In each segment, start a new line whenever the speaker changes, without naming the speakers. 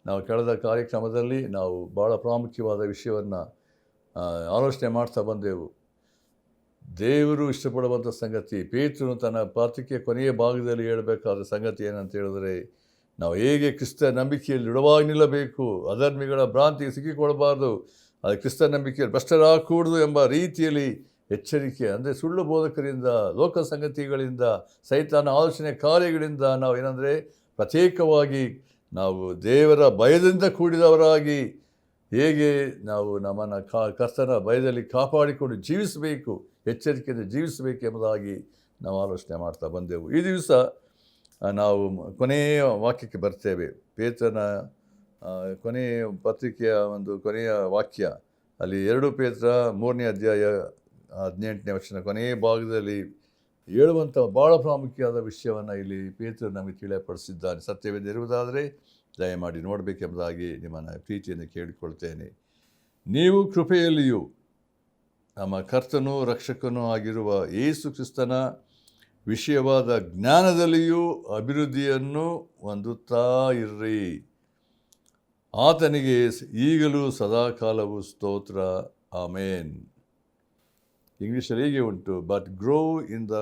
ನಾವು ಕಳೆದ ಕಾರ್ಯಕ್ರಮದಲ್ಲಿ ನಾವು ಭಾಳ ಪ್ರಾಮುಖ್ಯವಾದ ವಿಷಯವನ್ನು ಆಲೋಚನೆ ಮಾಡ್ತಾ ಬಂದೆವು. ದೇವರು ಇಷ್ಟಪಡುವಂಥ ಸಂಗತಿ, ಪೇತ್ರನು ತನ್ನ ಪಾತ್ರಕ್ಕೆ ಕೊನೆಯ ಭಾಗದಲ್ಲಿ ಹೇಳಬೇಕಾದ ಸಂಗತಿ ಏನಂತ ಹೇಳಿದ್ರೆ, ನಾವು ಹೇಗೆ ಕ್ರಿಸ್ತ ನಂಬಿಕೆಯಲ್ಲಿ ದೃಢವಾಗಿ ನಿಲ್ಲಬೇಕು, ಅಧರ್ಮಿಗಳ ಭ್ರಾಂತಿಗೆ ಸಿಕ್ಕಿಕೊಳ್ಳಬಾರ್ದು, ಅದು ಕ್ರಿಸ್ತ ನಂಬಿಕೆಯಲ್ಲಿ ಭ್ರಷ್ಟರಾಗಕೂಡದು ಎಂಬ ರೀತಿಯಲ್ಲಿ ಎಚ್ಚರಿಕೆ. ಅಂದರೆ ಸುಳ್ಳು ಬೋಧಕರಿಂದ, ಲೋಕ ಸಂಗತಿಗಳಿಂದ, ಸೈತಾನ ಆಲೋಚನೆ ಕಾರ್ಯಗಳಿಂದ ನಾವು ಏನಂದರೆ ಪ್ರತ್ಯೇಕವಾಗಿ ನಾವು ದೇವರ ಭಯದಿಂದ ಕೂಡಿದವರಾಗಿ ಹೇಗೆ ನಾವು ನಮ್ಮನ್ನು ಕರ್ತನ ಭಯದಲ್ಲಿ ಕಾಪಾಡಿಕೊಂಡು ಜೀವಿಸಬೇಕು, ಎಚ್ಚರಿಕೆಯಿಂದ ಜೀವಿಸಬೇಕು ಎಂಬುದಾಗಿ ನಾವು ಆಲೋಚನೆ ಮಾಡ್ತಾ ಬಂದೆವು. ಈ ದಿವಸ ನಾವು ಕೊನೆಯ ವಾಕ್ಯಕ್ಕೆ ಬರ್ತೇವೆ. ಪೇತ್ರನ ಕೊನೆಯ ಪತ್ರಿಕೆಯ ಒಂದು ಕೊನೆಯ ವಾಕ್ಯ, ಅಲ್ಲಿ 2 ಪೇತ್ರ 3ನೇ ಅಧ್ಯಾಯ 18ನೇ ವಚನ ಕೊನೆಯ ಭಾಗದಲ್ಲಿ ಹೇಳುವಂಥ ಭಾಳ ಪ್ರಾಮುಖ್ಯವಾದ ವಿಷಯವನ್ನು ಇಲ್ಲಿ ಪೇತ್ರ ನಮಗೆ ತಿಳಿಯಪಡಿಸಿದ್ದಾನೆ. ಸತ್ಯವೇದಿರುವುದಾದರೆ ದಯಮಾಡಿ ನೋಡಬೇಕೆಂಬುದಾಗಿ ನಿಮ್ಮನ್ನು ಪ್ರೀತಿಯಿಂದ ಕೇಳಿಕೊಳ್ತೇನೆ. ನೀವು ಕೃಪೆಯಲ್ಲಿಯೂ ನಮ್ಮ ಕರ್ತನೂ ರಕ್ಷಕನೂ ಆಗಿರುವ ಯೇಸು ಕ್ರಿಸ್ತನ ವಿಷಯವಾದ ಜ್ಞಾನದಲ್ಲಿಯೂ ಅಭಿವೃದ್ಧಿಯನ್ನು ಹೊಂದುತ್ತಾ ಇರ್ರಿ. ಆತನಿಗೆ ಈಗಲೂ ಸದಾಕಾಲವೂ ಸ್ತೋತ್ರ, ಆಮೇನ್. ಇಂಗ್ಲೀಷಲ್ಲಿ ಹೀಗೆ ಉಂಟು, but grow in the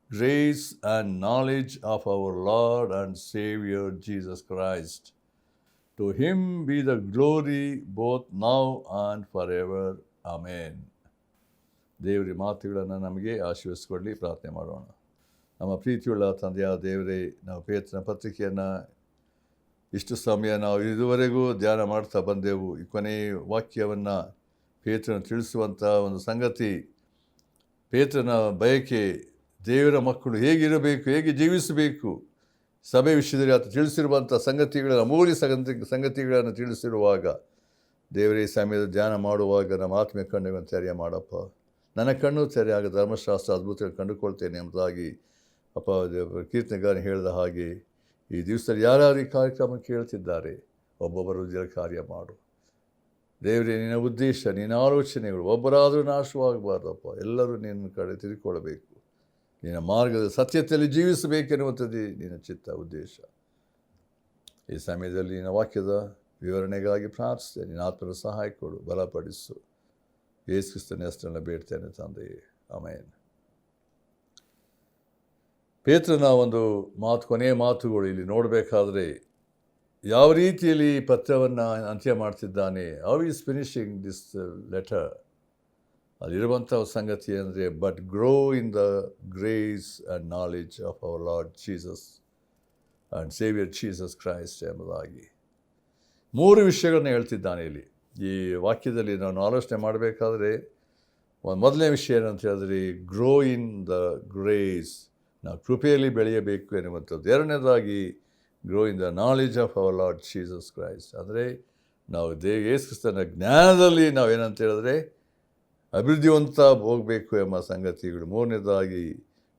grace and knowledge of our lord and saviour Jesus Christ. To him be the glory both now and for ever, amen. ದೇವರ ಮಾತುಗಳನ್ನು ನಮಗೆ ಆಶೀರ್ವದಿಸಿಕೊಳ್ಳಿ. ಪ್ರಾರ್ಥನೆ ಮಾಡೋಣ. ನಮ್ಮ ಪ್ರೀತಿಯುಳ್ಳ ತಂದೆಯಾದ ದೇವರೇ, ನಾವು ಪೇತ್ರನ ಪತ್ರಿಕೆಯನ್ನು ಇಷ್ಟು ಸಮಯ ನಾವು ಇದುವರೆಗೂ ಧ್ಯಾನ ಮಾಡ್ತಾ ಬಂದೆವು. ಈ ಕೊನೆಯ ವಾಕ್ಯವನ್ನು ಪೇತ್ರನ ತಿಳಿಸುವಂಥ ಒಂದು ಸಂಗತಿ, ಪೇತ್ರನ ಬಯಕೆ, ದೇವರ ಮಕ್ಕಳು ಹೇಗಿರಬೇಕು, ಹೇಗೆ ಜೀವಿಸಬೇಕು, ಸಭೆ ವಿಷಯದಲ್ಲಿ ಆತ ತಿಳಿಸಿರುವಂಥ ಸಂಗತಿಗಳನ್ನು, ಅಮೂಲ್ಯ ಸಂಗತಿಗಳನ್ನು ತಿಳಿಸಿರುವಾಗ ದೇವರೇ ಸಮಯದ ಧ್ಯಾನ ಮಾಡುವಾಗ ನಮ್ಮ ಆತ್ಮೀಯ ಕಣ್ಣುಗಳನ್ನು ತೆರೆಯ ಮಾಡಪ್ಪ. ನನ್ನ ಕಣ್ಣು ತೆರೆಯಾಗ ಧರ್ಮಶಾಸ್ತ್ರ ಅದ್ಭುತಗಳು ಕಂಡುಕೊಳ್ತೇನೆ ಎಂಬುದಾಗಿ ಅಪ್ಪ ಕೀರ್ತನೆಗಾರ ಹೇಳಿದ ಹಾಗೆ ಈ ದಿವಸದಲ್ಲಿ ಯಾರ್ಯಾರು ಈ ಕಾರ್ಯಕ್ರಮ ಕೇಳ್ತಿದ್ದಾರೆ ಒಬ್ಬೊಬ್ಬರು ಉದ್ಯೋಗ ಕಾರ್ಯ ಮಾಡು ದೇವರೇ. ನಿನ್ನ ಉದ್ದೇಶ, ನಿನ್ನ ಆಲೋಚನೆಗಳು ಒಬ್ಬರಾದರೂ ನಾಶವಾಗಬಾರ್ದಪ್ಪ. ಎಲ್ಲರೂ ನಿನ್ನ ಕಡೆ ತಿರುಗಿಕೊಳ್ಳಬೇಕು, ನಿನ್ನ ಮಾರ್ಗದ ಸತ್ಯತೆಯಲ್ಲಿ ಜೀವಿಸಬೇಕೆನ್ನುವಂಥದ್ದು ನಿನ್ನ ಚಿತ್ತ, ಉದ್ದೇಶ. ಈ ಸಮಯದಲ್ಲಿ ನಿನ್ನ ವಾಕ್ಯದ ವಿವರಣೆಗಾಗಿ ಪ್ರಾರ್ಥಿಸ್ತೇನೆ. ನಿನ್ನ ಆತ್ಮರ ಸಹಾಯ ಕೊಡು, ಬಲಪಡಿಸು. ಯೇಸು ಕ್ರಿಸ್ತನ ಹೆಸರನ್ನು ಬೇಡ್ತೇನೆ ತಂದೆಯೇ, ಆಮೇನ್. ಪೇತ್ರನ ಒಂದು ಕೊನೆಯ ಮಾತುಗಳು ಇಲ್ಲಿ ನೋಡಬೇಕಾದ್ರೆ ಯಾವ ರೀತಿಯಲ್ಲಿ ಪತ್ರವನ್ನು ಅಂತ್ಯ ಮಾಡ್ತಿದ್ದಾನೆ, how is finishing this letter. ಅಲ್ಲಿರುವಂಥ ಸಂಗತಿ ಅಂದರೆ, but grow in the grace and knowledge of our lord Jesus and saviour Jesus Christ ಎಂಬುದಾಗಿ 3 ವಿಷಯಗಳನ್ನು ಹೇಳ್ತಿದ್ದಾನೆ ಇಲ್ಲಿ. ಈ ವಾಕ್ಯದಲ್ಲಿ ನಾನು ಆಲೋಚನೆ ಮಾಡಬೇಕಾದ್ರೆ ಮೊದಲನೇ ವಿಷಯ ಏನಂತ ಹೇಳಿದ್ರೆ, ಗ್ರೋ ಇನ್ ದ ಗ್ರೇಸ್, ನಾವು ಕೃಪೆಯಲ್ಲಿ ಬೆಳೆಯಬೇಕು ಎನ್ನುವಂಥದ್ದು. ಎರಡನೇದಾಗಿ, grow in the knowledge of our lord Jesus Christ, ಅಂದರೆ ನಾವು ಯೇಸು ಕ್ರಿಸ್ತನ ಜ್ಞಾನದಲ್ಲಿ ನಾವೇನಂತ ಹೇಳಿದ್ರೆ ಅಭಿವೃದ್ಧಿವಂತ ಹೋಗಬೇಕು ಎಂಬ ಸಂಗತಿಗಳು. ಮೂರನೇದಾಗಿ,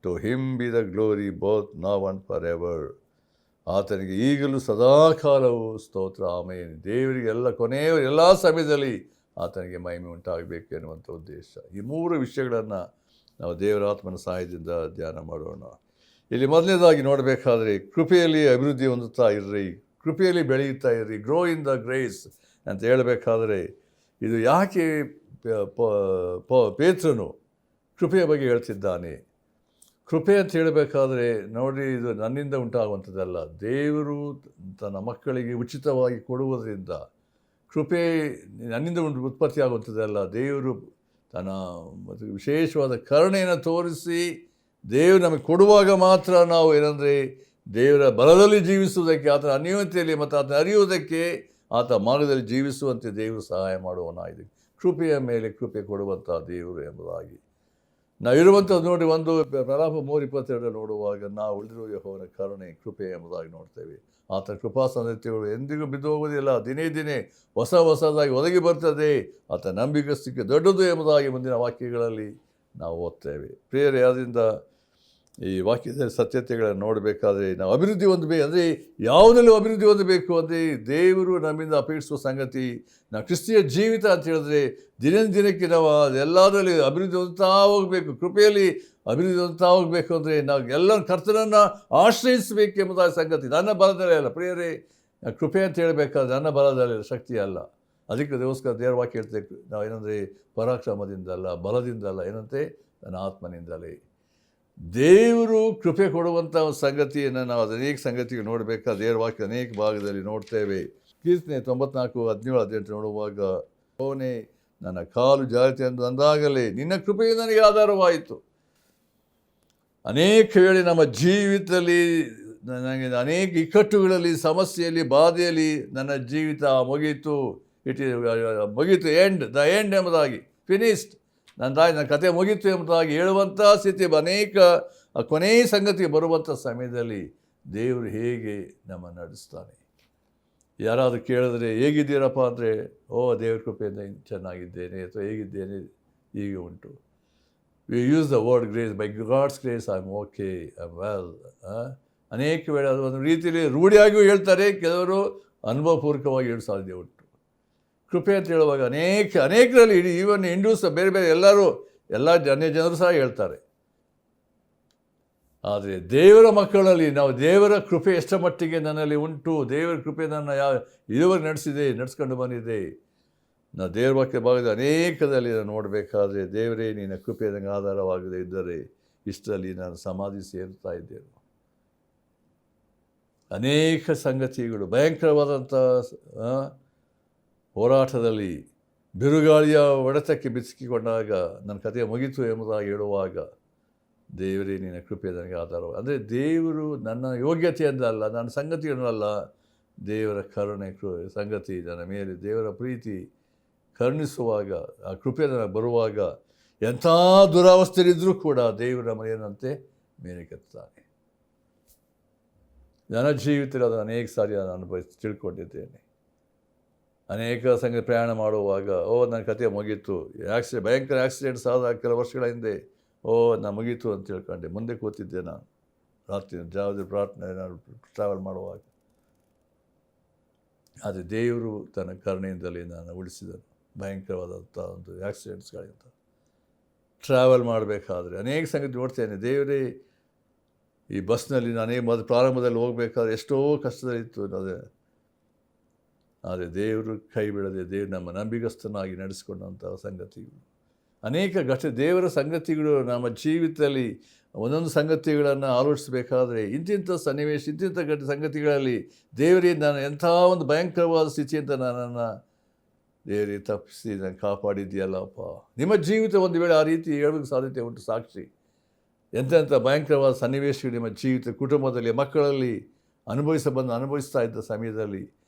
to him be the glory both now and for ever, ಆತನಿಗೆ ಈಗಲೂ ಸದಾಕಾಲವು ಸ್ತೋತ್ರ, ಆಮೇನ್. ದೇವರಿಗೆ ಕೊನೆಯ ಎಲ್ಲ ಸಮಯದಲ್ಲಿ ಆತನಿಗೆ ಮಹಿಮೆ ಉಂಟಾಗಬೇಕು ಎನ್ನುವಂಥ ಉದ್ದೇಶ. ಈ 3 ವಿಷಯಗಳನ್ನು ನಾವು ದೇವರ ಆತ್ಮನ ಸಹಾಯದಿಂದ ಧ್ಯಾನ ಮಾಡೋಣ. ಇಲ್ಲಿ ಮೊದಲನೇದಾಗಿ ನೋಡಬೇಕಾದ್ರೆ, ಕೃಪೆಯಲ್ಲಿ ಅಭಿವೃದ್ಧಿ ಹೊಂದುತ್ತಾ ಇರ್ರಿ, ಕೃಪೆಯಲ್ಲಿ ಬೆಳೆಯುತ್ತಾ ಇರ್ರಿ, ಗ್ರೋ ಇನ್ ದ ಗ್ರೇಸ್ ಅಂತ ಹೇಳಬೇಕಾದ್ರೆ, ಇದು ಯಾಕೆ ಪೇತ್ರನು ಕೃಪೆಯ ಬಗ್ಗೆ ಹೇಳ್ತಿದ್ದಾನೆ? ಕೃಪೆ ಅಂತ ಹೇಳಬೇಕಾದ್ರೆ ನೋಡಿ, ಇದು ನನ್ನಿಂದ ಉಂಟಾಗುವಂಥದ್ದಲ್ಲ, ದೇವರು ತನ್ನ ಮಕ್ಕಳಿಗೆ ಉಚಿತವಾಗಿ ಕೊಡುವುದರಿಂದ. ಕೃಪೆ ನನ್ನಿಂದ ಉತ್ಪತ್ತಿ ಆಗುವಂಥದ್ದಲ್ಲ, ದೇವರು ತನ್ನ ವಿಶೇಷವಾದ ಕರುಣೆಯನ್ನು ತೋರಿಸಿ ದೇವರು ನಮಗೆ ಕೊಡುವಾಗ ಮಾತ್ರ ನಾವು ಏನಂದರೆ ದೇವರ ಬಲದಲ್ಲಿ ಜೀವಿಸುವುದಕ್ಕೆ, ಆತನ ಅನ್ಯೋನ್ಯತೆಯಲ್ಲಿ ಮತ್ತು ಆತನ ಅರಿಯುವುದಕ್ಕೆ, ಆತ ಮಾರ್ಗದಲ್ಲಿ ಜೀವಿಸುವಂತೆ ದೇವರು ಸಹಾಯ ಮಾಡುವನಾಗಿದೆ. ಕೃಪೆಯ ಮೇಲೆ ಕೃಪೆ ಕೊಡುವಂಥ ದೇವರು ಎಂಬುದಾಗಿ ನಾವಿರುವಂಥದ್ದು ನೋಡಿ. ಒಂದು ಪ್ರಲಾಪ 3:22 ನೋಡುವಾಗ ನಾವು ಉಳಿದಿರುವ ಯೆಹೋವನ ಕರುಣೆ, ಕೃಪೆ ಎಂಬುದಾಗಿ ನೋಡ್ತೇವೆ. ಆತನ ಕೃಪಾಸನ್ನತೆಗಳು ಎಂದಿಗೂ ಬಿದ್ದು ಹೋಗುವುದಿಲ್ಲ, ದಿನೇ ದಿನೇ ಹೊಸದಾಗಿ ಒದಗಿ ಬರ್ತದೆ. ಆತ ನಂಬಿಕಸ್ತಿಕೆ ದೊಡ್ಡದು ಎಂಬುದಾಗಿ ಮುಂದಿನ ವಾಕ್ಯಗಳಲ್ಲಿ ನಾವು ಓದ್ತೇವೆ. ಪ್ರಿಯರೇ, ಅದರಿಂದ ಈ ವಾಕ್ಯದ ಸತ್ಯತೆಗಳನ್ನು ನೋಡಬೇಕಾದ್ರೆ ನಾವು ಅಭಿವೃದ್ಧಿ ಹೊಂದಬೇಕು. ಅಂದರೆ ಯಾವುದಲ್ಲೂ ಅಭಿವೃದ್ಧಿ ಹೊಂದಬೇಕು ಅಂದರೆ ದೇವರು ನಮ್ಮಿಂದ ಅಪೇಕ್ಷಿಸುವ ಸಂಗತಿ, ನಾವು ಕ್ರಿಸ್ತಿಯ ಜೀವಿತ ಅಂತ ಹೇಳಿದ್ರೆ ದಿನಕ್ಕೆ ನಾವು ಎಲ್ಲದರಲ್ಲಿ ಅಭಿವೃದ್ಧಿ ಹೊಂದುತ್ತಾ ಹೋಗಬೇಕು, ಕೃಪೆಯಲ್ಲಿ ಅಭಿವೃದ್ಧಿ ಹೊಂದುತ್ತಾ ಹೋಗಬೇಕು. ಅಂದರೆ ನಾವು ಎಲ್ಲ ಕರ್ತನನ್ನು ಆಶ್ರಯಿಸಬೇಕು ಎಂಬುದಾದ ಸಂಗತಿ, ನನ್ನ ಬಲದಲ್ಲೇ ಅಲ್ಲ. ಪ್ರಿಯರೇ, ಕೃಪೆ ಅಂತ ಹೇಳಬೇಕಾದ್ರೆ ನನ್ನ ಬಲದಲ್ಲಿ ಶಕ್ತಿ ಅಲ್ಲ. ಅದಕ್ಕೋಸ್ಕರ ದೇವರ ವಾಕ್ಯ ಹೇಳ್ತೇವೆ ನಾವು ಏನಂದರೆ ಪರಾಕ್ರಮದಿಂದಲ್ಲ, ಬಲದಿಂದಲ್ಲ, ಏನಂತೆ ನನ್ನ ಆತ್ಮನಿಂದಲೇ. ದೇವರು ಕೃಪೆ ಕೊಡುವಂಥ ಒಂದು ಸಂಗತಿಯನ್ನು ನಾವು ಅನೇಕ ಸಂಗತಿಗಳು ನೋಡಬೇಕಾದ್ರೆ ದೇವರ ವಾಕ್ಯ ಅನೇಕ ಭಾಗದಲ್ಲಿ ನೋಡ್ತೇವೆ. ಕೀರ್ತನೆ 94:17-18 ನೋಡುವಾಗ, ಅವನೇ ನನ್ನ ಕಾಲು ಜಾರಿತೆ ಎಂದು ಅಂದಾಗಲೇ ನಿನ್ನ ಕೃಪೆಯು ನನಗೆ ಆಧಾರವಾಯಿತು. ಅನೇಕ ವೇಳೆ ನಮ್ಮ ಜೀವಿತದಲ್ಲಿ ನನಗೆ ಅನೇಕ ಇಕ್ಕಟ್ಟುಗಳಲ್ಲಿ, ಸಮಸ್ಯೆಯಲ್ಲಿ, ಬಾಧೆಯಲ್ಲಿ ನನ್ನ ಜೀವಿತ ಮುಗೀತು, ಮುಗೀತು, ದ ಎಂಡ್ ಎಂಬುದಾಗಿ, ಫಿನಿಶ್ಡ್, ನನ್ನ ಕತೆ ಮುಗೀತು ಎಂಬುದಾಗಿ ಹೇಳುವಂಥ ಸ್ಥಿತಿ ಅನೇಕ ಕೊನೆಯ ಸಂಗತಿ ಬರುವಂಥ ಸಮಯದಲ್ಲಿ ದೇವರು ಹೇಗೆ ನಮ್ಮನ್ನು ನಡೆಸ್ತಾನೆ. ಯಾರಾದರೂ ಕೇಳಿದ್ರೆ ಹೇಗಿದ್ದೀರಪ್ಪ ಅಂದರೆ, ದೇವ್ರ ಕೃಪೆಯಿಂದ ಚೆನ್ನಾಗಿದ್ದೇನೆ ಅಥವಾ ಹೇಗಿದ್ದೇನೆ ಹೀಗೆ ಉಂಟು. We use the word grace, by God's grace I am okay, I am well. ಅನೇಕ ವೇಳೆ ಅದು ಒಂದು ರೀತಿಯಲ್ಲಿ ರೂಢಿಯಾಗಿಯೂ ಹೇಳ್ತಾರೆ, ಕೆಲವರು ಅನುಭವಪೂರ್ವಕವಾಗಿ ಹೇಳೋ ಸಾಧ್ಯ ಉಂಟು. ಕೃಪೆ ಅಂತ ಹೇಳುವಾಗ ಅನೇಕರಲ್ಲಿ ಈವನ್ ಹಿಂದೂಸ್ ಬೇರೆ ಬೇರೆ ಎಲ್ಲ ಅನ್ಯ ಜನರು ಸಹ ಹೇಳ್ತಾರೆ. ಆದರೆ ದೇವರ ಮಕ್ಕಳಲ್ಲಿ ನಾವು ದೇವರ ಕೃಪೆ ಎಷ್ಟರ ಮಟ್ಟಿಗೆ ನನ್ನಲ್ಲಿ ಉಂಟು, ದೇವರ ಕೃಪೆ ನನ್ನ ಇದುವರೆಗೆ ನಡೆಸ್ಕೊಂಡು ಬಂದಿದೆ. ನಾವು ದೇವರ ವಾಕ್ಯ ಭಾಗದ ಅನೇಕದಲ್ಲಿ ನಾನು ನೋಡಬೇಕಾದ್ರೆ, ದೇವರೇ ನಿನ್ನ ಕೃಪೆ ನನಗೆ ಆಧಾರವಾಗದೇ ಇದ್ದರೆ ಇಷ್ಟರಲ್ಲಿ ನಾನು ಸಮಾಧಿ ಸೇರ್ತಾ ಇದ್ದೇನೆ. ಅನೇಕ ಸಂಗತಿಗಳು ಭಯಂಕರವಾದಂಥ ಹೋರಾಟದಲ್ಲಿ ಬಿರುಗಾಳಿಯ ಹೊಡೆತಕ್ಕೆ ಬಿಸಿಕೊಂಡಾಗ ನನ್ನ ಕಥೆ ಮುಗಿತು ಎಂಬುದಾಗಿ ಹೇಳುವಾಗ, ದೇವರೇ ನಿನ್ನ ಕೃಪೆ ನನಗೆ ಆಧಾರ. ಅಂದರೆ ದೇವರು ನನ್ನ ಯೋಗ್ಯತೆಯಿಂದಲ್ಲ, ನನ್ನ ಸಂಗತಿಗಳನ್ನಲ್ಲ, ದೇವರ ಕರುಣೆ ಸಂಗತಿ ನನ್ನ ಮೇಲೆ, ದೇವರ ಪ್ರೀತಿ ಕರುಣಿಸುವಾಗ, ಆ ಕೃಪೆ ನನಗೆ ಬರುವಾಗ, ಎಂಥ ದುರಾವಸ್ಥೆಯಲ್ಲಿದ್ದರೂ ಕೂಡ ದೇವರ ಮನೆಯಂತೆ ಮೇಲೆ ಕೆತ್ತಾನೆ. ನನ್ನ ಜೀವಿತದಲ್ಲಿ ಅದನ್ನು ಅನೇಕ ಸಾರಿ ನಾನು ಅನುಭವಿಸಿ ತಿಳ್ಕೊಂಡಿದ್ದೇನೆ. ಅನೇಕ ಸಂಗತಿ ಪ್ರಯಾಣ ಮಾಡುವಾಗ, ನನ್ನ ಕಥೆ ಮುಗೀತು, ಭಯಂಕರ ಆಕ್ಸಿಡೆಂಟ್ಸ್ ಆದ ಕೆಲವು ವರ್ಷಗಳ ಹಿಂದೆ, ನಾನು ಮುಗೀತು ಅಂತ ತಿಳ್ಕೊಂಡೆ. ಮುಂದೆ ಕೂತಿದ್ದೆ ನಾನು ರಾತ್ರಿ ಜಾವದ ಪ್ರಾರ್ಥನೆ ನಾನು ಟ್ರಾವೆಲ್ ಮಾಡುವಾಗ. ಆದರೆ ದೇವರು ತನ್ನ ಕರುಣೆಯಿಂದಲೇ ನಾನು ಉಳಿಸಿದನು ಭಯಂಕರವಾದಂಥ ಒಂದು ಆಕ್ಸಿಡೆಂಟ್ಸ್ಗಳಿಂದ. ಟ್ರಾವೆಲ್ ಮಾಡಬೇಕಾದ್ರೆ ಅನೇಕ ಸಂಗತಿ ನೋಡ್ತೇನೆ. ದೇವರೇ, ಈ ಬಸ್ನಲ್ಲಿ ನಾನೇ ಪ್ರಾರಂಭದಲ್ಲಿ ಹೋಗಬೇಕಾದ್ರೆ ಎಷ್ಟೋ ಕಷ್ಟದಲ್ಲಿತ್ತು. ಆದರೆ ದೇವರು ಕೈ ಬಿಡದೆ ದೇವರು ನಮ್ಮ ನಂಬಿಗಸ್ತನಾಗಿ ನಡೆಸಿಕೊಂಡಂಥ ಸಂಗತಿಗಳು ಅನೇಕ ದೇವರ ಸಂಗತಿಗಳು ನಮ್ಮ ಜೀವಿತದಲ್ಲಿ ಒಂದೊಂದು ಸಂಗತಿಗಳನ್ನು ಆಲೋಚಿಸಬೇಕಾದ್ರೆ ಇಂತಿಂಥ ಸನ್ನಿವೇಶ, ಇಂತಿಂಥ ಸಂಗತಿಗಳಲ್ಲಿ ದೇವರೇ ನಾನು ಎಂಥ ಒಂದು ಭಯಂಕರವಾದ ಸ್ಥಿತಿಯಿಂದ ನನ್ನನ್ನು ದೇವರೇ ತಪ್ಪಿಸಿ ನಾನು ಕಾಪಾಡಿದ್ದೀಯಲ್ಲಪ್ಪ. ನಿಮ್ಮ ಜೀವಿತ ಒಂದು ವೇಳೆ ಆ ರೀತಿ ಹೇಳೋಕ್ಕೆ ಸಾಧ್ಯತೆ ಉಂಟು. ಸಾಕ್ಷಿ, ಎಂತೆಂಥ ಭಯಂಕರವಾದ ಸನ್ನಿವೇಶಗಳು ನಿಮ್ಮ ಜೀವಿತ, ಕುಟುಂಬದಲ್ಲಿ, ಮಕ್ಕಳಲ್ಲಿ ಅನುಭವಿಸ್ತಾ ಇದ್ದ ಸಮಯದಲ್ಲಿ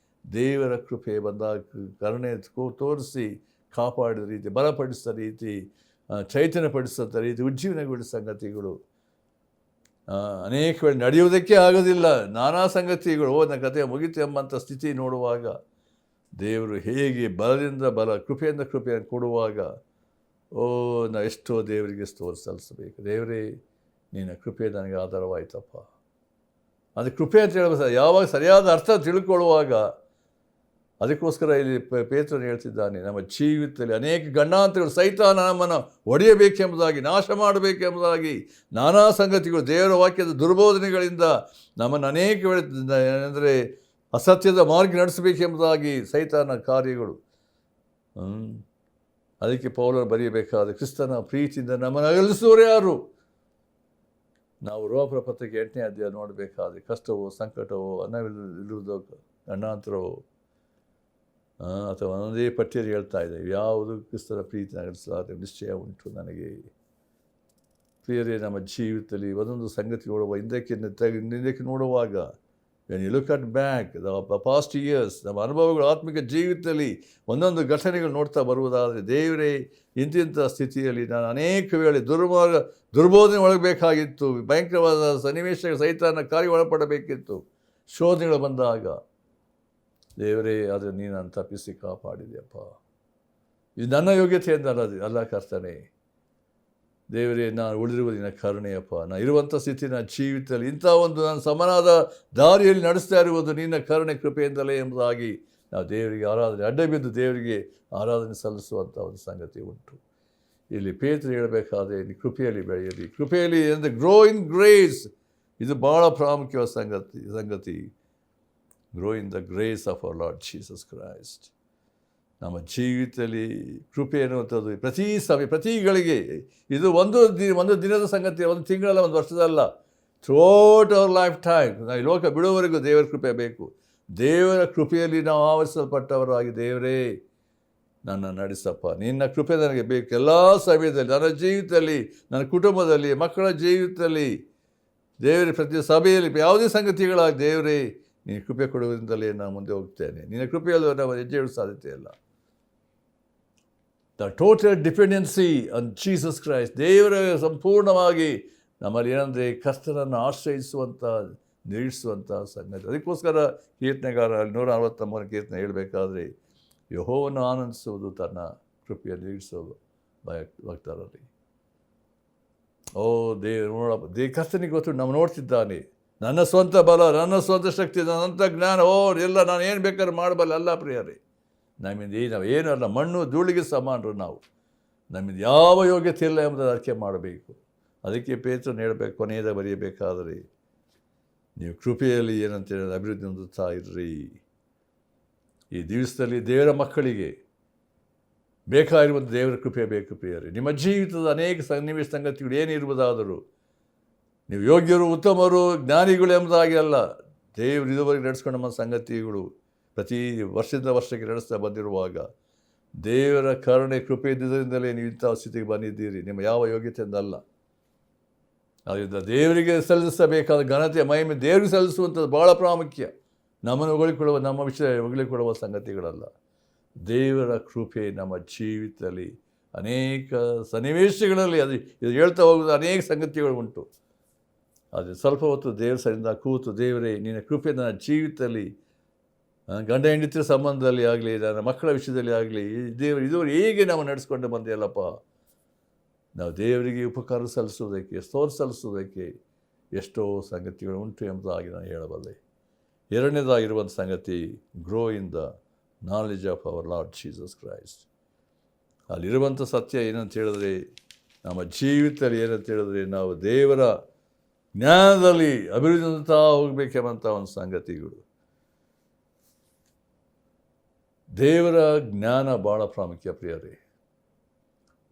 ದೇವರ ಕೃಪೆ ಬಂದಾಗ ಕರುಣೆ ತೋರಿಸಿ ಕಾಪಾಡಿದ ರೀತಿ, ಬಲಪಡಿಸಿದ ರೀತಿ, ಚೈತನ್ಯಪಡಿಸಿದ ರೀತಿ, ಉಜ್ಜೀವನಗೊಳಿಸಿದ ಸಂಗತಿಗಳು ಅನೇಕ ವೇಳೆ ನಡೆಯುವುದಕ್ಕೆ ಆಗೋದಿಲ್ಲ. ನಾನಾ ಸಂಗತಿಗಳು ನನ್ನ ಕಥೆ ಮುಗಿತು ಎಂಬಂಥ ಸ್ಥಿತಿ ನೋಡುವಾಗ ದೇವರು ಹೇಗೆ ಬಲದಿಂದ ಕೃಪೆಯಿಂದ ಕೃಪೆಯನ್ನು ಕೊಡುವಾಗ, ನಾವು ಎಷ್ಟೋ ದೇವರಿಗೆ ಸಲ್ಲಿಸಬೇಕು. ದೇವರೇ, ನಿನ್ನ ಕೃಪೆ ನನಗೆ ಆಧಾರವಾಯ್ತಪ್ಪ. ಅದು ಕೃಪೆ ಅಂತ ಹೇಳಬೇಕು. ಯಾವಾಗ ಸರಿಯಾದ ಅರ್ಥ ತಿಳ್ಕೊಳ್ಳುವಾಗ, ಅದಕ್ಕೋಸ್ಕರ ಇಲ್ಲಿ ಪೇತ್ರನು ಹೇಳ್ತಿದ್ದಾನೆ, ನಮ್ಮ ಜೀವಿತದಲ್ಲಿ ಅನೇಕ ಗಂಡಾಂತರಗಳು ಸೈತಾನ ನಮ್ಮನ್ನು ಹೊಡೆಯಬೇಕೆಂಬುದಾಗಿ, ನಾಶ ಮಾಡಬೇಕೆಂಬುದಾಗಿ ನಾನಾ ಸಂಗತಿಗಳು, ದೇವರ ವಾಕ್ಯದ ದುರ್ಬೋಧನೆಗಳಿಂದ ನಮ್ಮನ್ನು ಅನೇಕ ವೇಳೆ ಅಂದರೆ ಅಸತ್ಯದ ಮಾರ್ಗ ನಡೆಸಬೇಕೆಂಬುದಾಗಿ ಸೈತಾನ ಕಾರ್ಯಗಳು. ಅದಕ್ಕೆ ಪೌಲರು ಬರೆಯಬೇಕಾದ ಕ್ರಿಸ್ತನ ಪ್ರೀತಿಯಿಂದ ನಮ್ಮನ್ನು ಅಗಲಿಸುವವರು ಯಾರು? ನಾವು ರೋಮರ ಪತ್ರಿಕೆ 8ನೇ ಅಧ್ಯಾಯ ನೋಡಬೇಕಾದ್ರೆ ಕಷ್ಟವೋ, ಸಂಕಟವೋ, ಅನ್ನವಿಲ್ಲುವುದೋ, ಗಂಡಾಂತರವೋ ಅಥವಾ ಒಂದೇ ಪಟ್ಟಿಯಲ್ಲಿ ಹೇಳ್ತಾ ಇದ್ದೇವೆ, ಯಾವುದು ಕ್ರಿಸ್ತನ ಪ್ರೀತಿ ಅಗಲಿಸಲಾದ ನಿಶ್ಚಯ ಉಂಟು ನನಗೆ. ಪ್ರಿಯರೇ, ನಮ್ಮ ಜೀವಿತದಲ್ಲಿ ಒಂದೊಂದು ಸಂಗತಿ ನೋಡುವ ಹಿಂದಕ್ಕೆ ನೋಡುವಾಗ, when you look at back the past years, ನಮ್ಮ ಅನುಭವಗಳು, ಆತ್ಮಿಕ ಜೀವಿತದಲ್ಲಿ ಒಂದೊಂದು ಘಟನೆಗಳು ನೋಡ್ತಾ ಬರುವುದಾದರೆ, ದೇವರೇ, ಇಂತಿಂಥ ಸ್ಥಿತಿಯಲ್ಲಿ ನಾನು ಅನೇಕ ವೇಳೆ ದುರ್ಬೋಧನೆ ಒಳಗಬೇಕಾಗಿತ್ತು, ಭಯಂಕರವಾದ ಸನ್ನಿವೇಶ ಸಹಿತ ಕಾರ್ಯ ಒಳಪಡಬೇಕಿತ್ತು. ಶೋಧನೆಗಳು ಬಂದಾಗ ದೇವರೇ, ಆದರೆ ನೀನು ನಾನು ತಪ್ಪಿಸಿ ಕಾಪಾಡಿದೆಯಪ್ಪ. ಇದು ನನ್ನ ಯೋಗ್ಯತೆಯಿಂದ ಅಲ್ಲ ಕರ್ತನೆ. ದೇವರೇ, ನಾನು ಉಳಿದಿರುವುದು ನಿನ್ನ ಕರುಣೆಯಪ್ಪ. ನಾನು ಇರುವಂಥ ಸ್ಥಿತಿ, ನನ್ನ ಜೀವಿತದಲ್ಲಿ ಇಂಥ ಒಂದು ನಾನು ಸಮನಾದ ದಾರಿಯಲ್ಲಿ ನಡೆಸ್ತಾ ಇರುವುದು ನಿನ್ನ ಕರುಣೆ ಕೃಪೆಯಿಂದಲೇ ಎಂಬುದಾಗಿ ನಾವು ದೇವರಿಗೆ ಅಡ್ಡಬಿದ್ದು ದೇವರಿಗೆ ಆರಾಧನೆ ಸಲ್ಲಿಸುವಂಥ ಒಂದು ಸಂಗತಿ ಉಂಟು. ಇಲ್ಲಿ ಪೇತ್ರ ಹೇಳಬೇಕಾದ್ರೆ, ಕೃಪೆಯಲ್ಲಿ ಬೆಳೆಯಲಿ, ಕೃಪೆಯಲ್ಲಿ ಅಂದರೆ ಗ್ರೋ ಇನ್ ಗ್ರೇಸ್. ಇದು ಭಾಳ ಪ್ರಾಮುಖ್ಯವಾದ ಸಂಗತಿ. Grow in the grace of our lord Jesus Christ. ನಮ್ಮ ಜೀವಿತದಲ್ಲಿ ಕೃಪೆ ಅನ್ನುವಂಥದ್ದು ಪ್ರತಿ ಸಮಯ ಪ್ರತಿಗಳಿಗೆ ಇದು ಒಂದು ದಿನದ ಸಂಗತಿ, ಒಂದು ತಿಂಗಳಲ್ಲ, ಒಂದು ವರ್ಷದಲ್ಲ. ಥ್ರೂಔಟ್ ಅವರ್ ಲೈಫ್ ಟೈಮ್ ನಾವು ಈ ಲೋಕ ಬಿಡುವವರೆಗೂ ದೇವರ ಕೃಪೆ ಬೇಕು. ದೇವರ ಕೃಪೆಯಲ್ಲಿ ನಾವು ಆವರಿಸಲ್ಪಟ್ಟವರಾಗಿ, ದೇವರೇ ನನ್ನ ನಡೆಸಪ್ಪ, ನಿನ್ನ ಕೃಪೆ ನನಗೆ ಬೇಕು ಎಲ್ಲ ಸಮಯದಲ್ಲಿ, ನನ್ನ ಜೀವಿತದಲ್ಲಿ, ನನ್ನ ಕುಟುಂಬದಲ್ಲಿ, ಮಕ್ಕಳ ಜೀವಿತದಲ್ಲಿ, ದೇವರ ಪ್ರತಿ ಸಭೆಯಲ್ಲಿ ಯಾವುದೇ ಸಂಗತಿಗಳಾಗಿ ದೇವರೇ ನೀನು ಕೃಪೆ ಕೊಡುವುದರಿಂದಲೇ ನಾನು ಮುಂದೆ ಹೋಗ್ತೇನೆ. ನಿನ್ನ ಕೃಪೆಯಲ್ಲೂ ನಾವು ಹೆಜ್ಜೆ ಇಡೋ ಸಾಧ್ಯತೆ ಇಲ್ಲ. The total dependency on Jesus Christ. ದೇವರ ಸಂಪೂರ್ಣವಾಗಿ ನಮ್ಮಲ್ಲಿ ಏನಂದರೆ ಕರ್ತನನ್ನು ಆಶ್ರಯಿಸುವಂಥ, ನಿರೀಕ್ಷಿಸುವಂಥ ಸಂಗತಿ. ಅದಕ್ಕೋಸ್ಕರ ಕೀರ್ತನೆಗಾರ 143 ಕೀರ್ತನೆ ಹೇಳಬೇಕಾದ್ರೆ, ಯೆಹೋವನು ಆನಂದಿಸುವುದು ತನ್ನ ಕೃಪೆಯನ್ನು ನಿರೀಕ್ಷಿಸುವುದು ಭಕ್ತರಲ್ಲಿ. ಓ ದೇವರು ಕರ್ತನಿಗೆ ಗೊತ್ತು, ನಾವು ನೋಡ್ತಿದ್ದಾನೆ. ನನ್ನ ಸ್ವಂತ ಬಲ, ನನ್ನ ಸ್ವಂತ ಶಕ್ತಿ, ನನ್ನ ಜ್ಞಾನ, ಎಲ್ಲ ನಾನು ಏನು ಬೇಕಾದ್ರೂ ಮಾಡಬಲ್ಲ ಅಲ್ಲ ಪ್ರಿಯರೇ. ನಮ್ಮಿಂದ ಏನು ಅಲ್ಲ, ಮಣ್ಣು ಧೂಳಿಗೆ ಸಮಾನರು ನಾವು. ನಮ್ಮಿಂದ ಯಾವ ಯೋಗ್ಯತೆ ಇಲ್ಲ ಎಂಬುದನ್ನು ಅರಿಕೆ ಮಾಡಬೇಕು. ಅದಕ್ಕೆ ಪೇತ್ರನು ಹೇಳಬೇಕು, ಕೊನೆಯದ ಬರೆಯಬೇಕಾದರೆ ನೀವು ಕೃಪೆಯಲ್ಲಿ ಏನಂತೇಳಿ ಅಭಿವೃದ್ಧಿ ಹೊಂದುತ್ತಾ ಇರ್ರಿ. ಈ ದಿವಸದಲ್ಲಿ ದೇವರ ಮಕ್ಕಳಿಗೆ ಬೇಕಾಗಿರುವಂಥ ದೇವರ ಕೃಪೆ ಬೇಕು ಪ್ರಿಯರೇ. ನಿಮ್ಮ ಜೀವಿತದ ಅನೇಕ ಸನ್ನಿವೇಶ ಸಂಗತಿಗಳು ಏನಿರುವುದಾದರೂ ನೀವು ಯೋಗ್ಯರು, ಉತ್ತಮರು, ಜ್ಞಾನಿಗಳು ಎಂಬುದಾಗಿ ಅಲ್ಲ. ದೇವರು ಇದುವರೆಗೆ ನಡೆಸ್ಕೊಂಡು ನಮ್ಮ ಸಂಗತಿಗಳು ಪ್ರತಿ ವರ್ಷದಿಂದ ವರ್ಷಕ್ಕೆ ನಡೆಸ್ತಾ ಬಂದಿರುವಾಗ ದೇವರ ಕರುಣೆ ಕೃಪೆ ಇದ್ದುದರಿಂದಲೇ ನೀವು ಇಂಥ ಸ್ಥಿತಿಗೆ ಬಂದಿದ್ದೀರಿ, ನಿಮ್ಮ ಯಾವ ಯೋಗ್ಯತೆಯಿಂದ ಅಲ್ಲ. ಅದರಿಂದ ದೇವರಿಗೆ ಸಲ್ಲಿಸಬೇಕಾದ ಘನತೆ, ಮಹಿಮೆ ದೇವರಿಗೆ ಸಲ್ಲಿಸುವಂಥದ್ದು ಭಾಳ ಪ್ರಾಮುಖ್ಯ. ನಮ್ಮನ್ನು ಹೊಗಳಿಕೊಳ್ಳುವ, ನಮ್ಮ ವಿಷಯ ಹೊಗಳಿಕೊಳ್ಳುವ ಸಂಗತಿಗಳಲ್ಲ. ದೇವರ ಕೃಪೆ ನಮ್ಮ ಜೀವಿತದಲ್ಲಿ ಅನೇಕ ಸನ್ನಿವೇಶಗಳಲ್ಲಿ ಇದು ಹೇಳ್ತಾ ಹೋಗೋದು ಅನೇಕ ಸಂಗತಿಗಳು ಉಂಟು. ಆದರೆ ಸ್ವಲ್ಪ ಹೊತ್ತು ದೇವರ ಸರಿಂದ ಕೂತು, ದೇವರೇ ನಿನ್ನ ಕೃಪೆ ನನ್ನ ಜೀವಿತದಲ್ಲಿ, ಗಂಡ ಹೆಂಡತಿಯ ಸಂಬಂಧದಲ್ಲಿ ಆಗಲಿ, ನನ್ನ ಮಕ್ಕಳ ವಿಷಯದಲ್ಲಿ ಆಗಲಿ, ದೇವರು ಇದುವರೆಗೆ ಹೇಗೆ ನಾವು ನಡೆಸ್ಕೊಂಡು ಬಂದೆಯಲ್ಲಪ್ಪ. ನಾವು ದೇವರಿಗೆ ಉಪಕಾರ ಸಲ್ಲಿಸೋದಕ್ಕೆ, ಸ್ತೋತ್ರ ಸಲ್ಲಿಸೋದಕ್ಕೆ ಎಷ್ಟೋ ಸಂಗತಿಗಳು ಉಂಟು ಎಂಬುದಾಗಿ ನಾನು ಹೇಳಬಲ್ಲೆ. ಎರಡನೇದಾಗಿರುವಂಥ ಸಂಗತಿ, grow in the knowledge of our lord Jesus Christ. ಅಲ್ಲಿರುವಂಥ ಸತ್ಯ ಏನಂತ ಹೇಳಿದ್ರೆ, ನಮ್ಮ ಜೀವಿತದಲ್ಲಿ ಏನಂತ ಹೇಳಿದ್ರೆ, ನಾವು ದೇವರ ಜ್ಞಾನದಲ್ಲಿ ಅಭಿವೃದ್ಧಿ ಹೊಂದುತ್ತಾ ಹೋಗಬೇಕೆಂಬಂಥ ಒಂದು ಸಂಗತಿಗಳು. ದೇವರ ಜ್ಞಾನ ಭಾಳ ಪ್ರಾಮುಖ್ಯ ಪ್ರಿಯರೇ.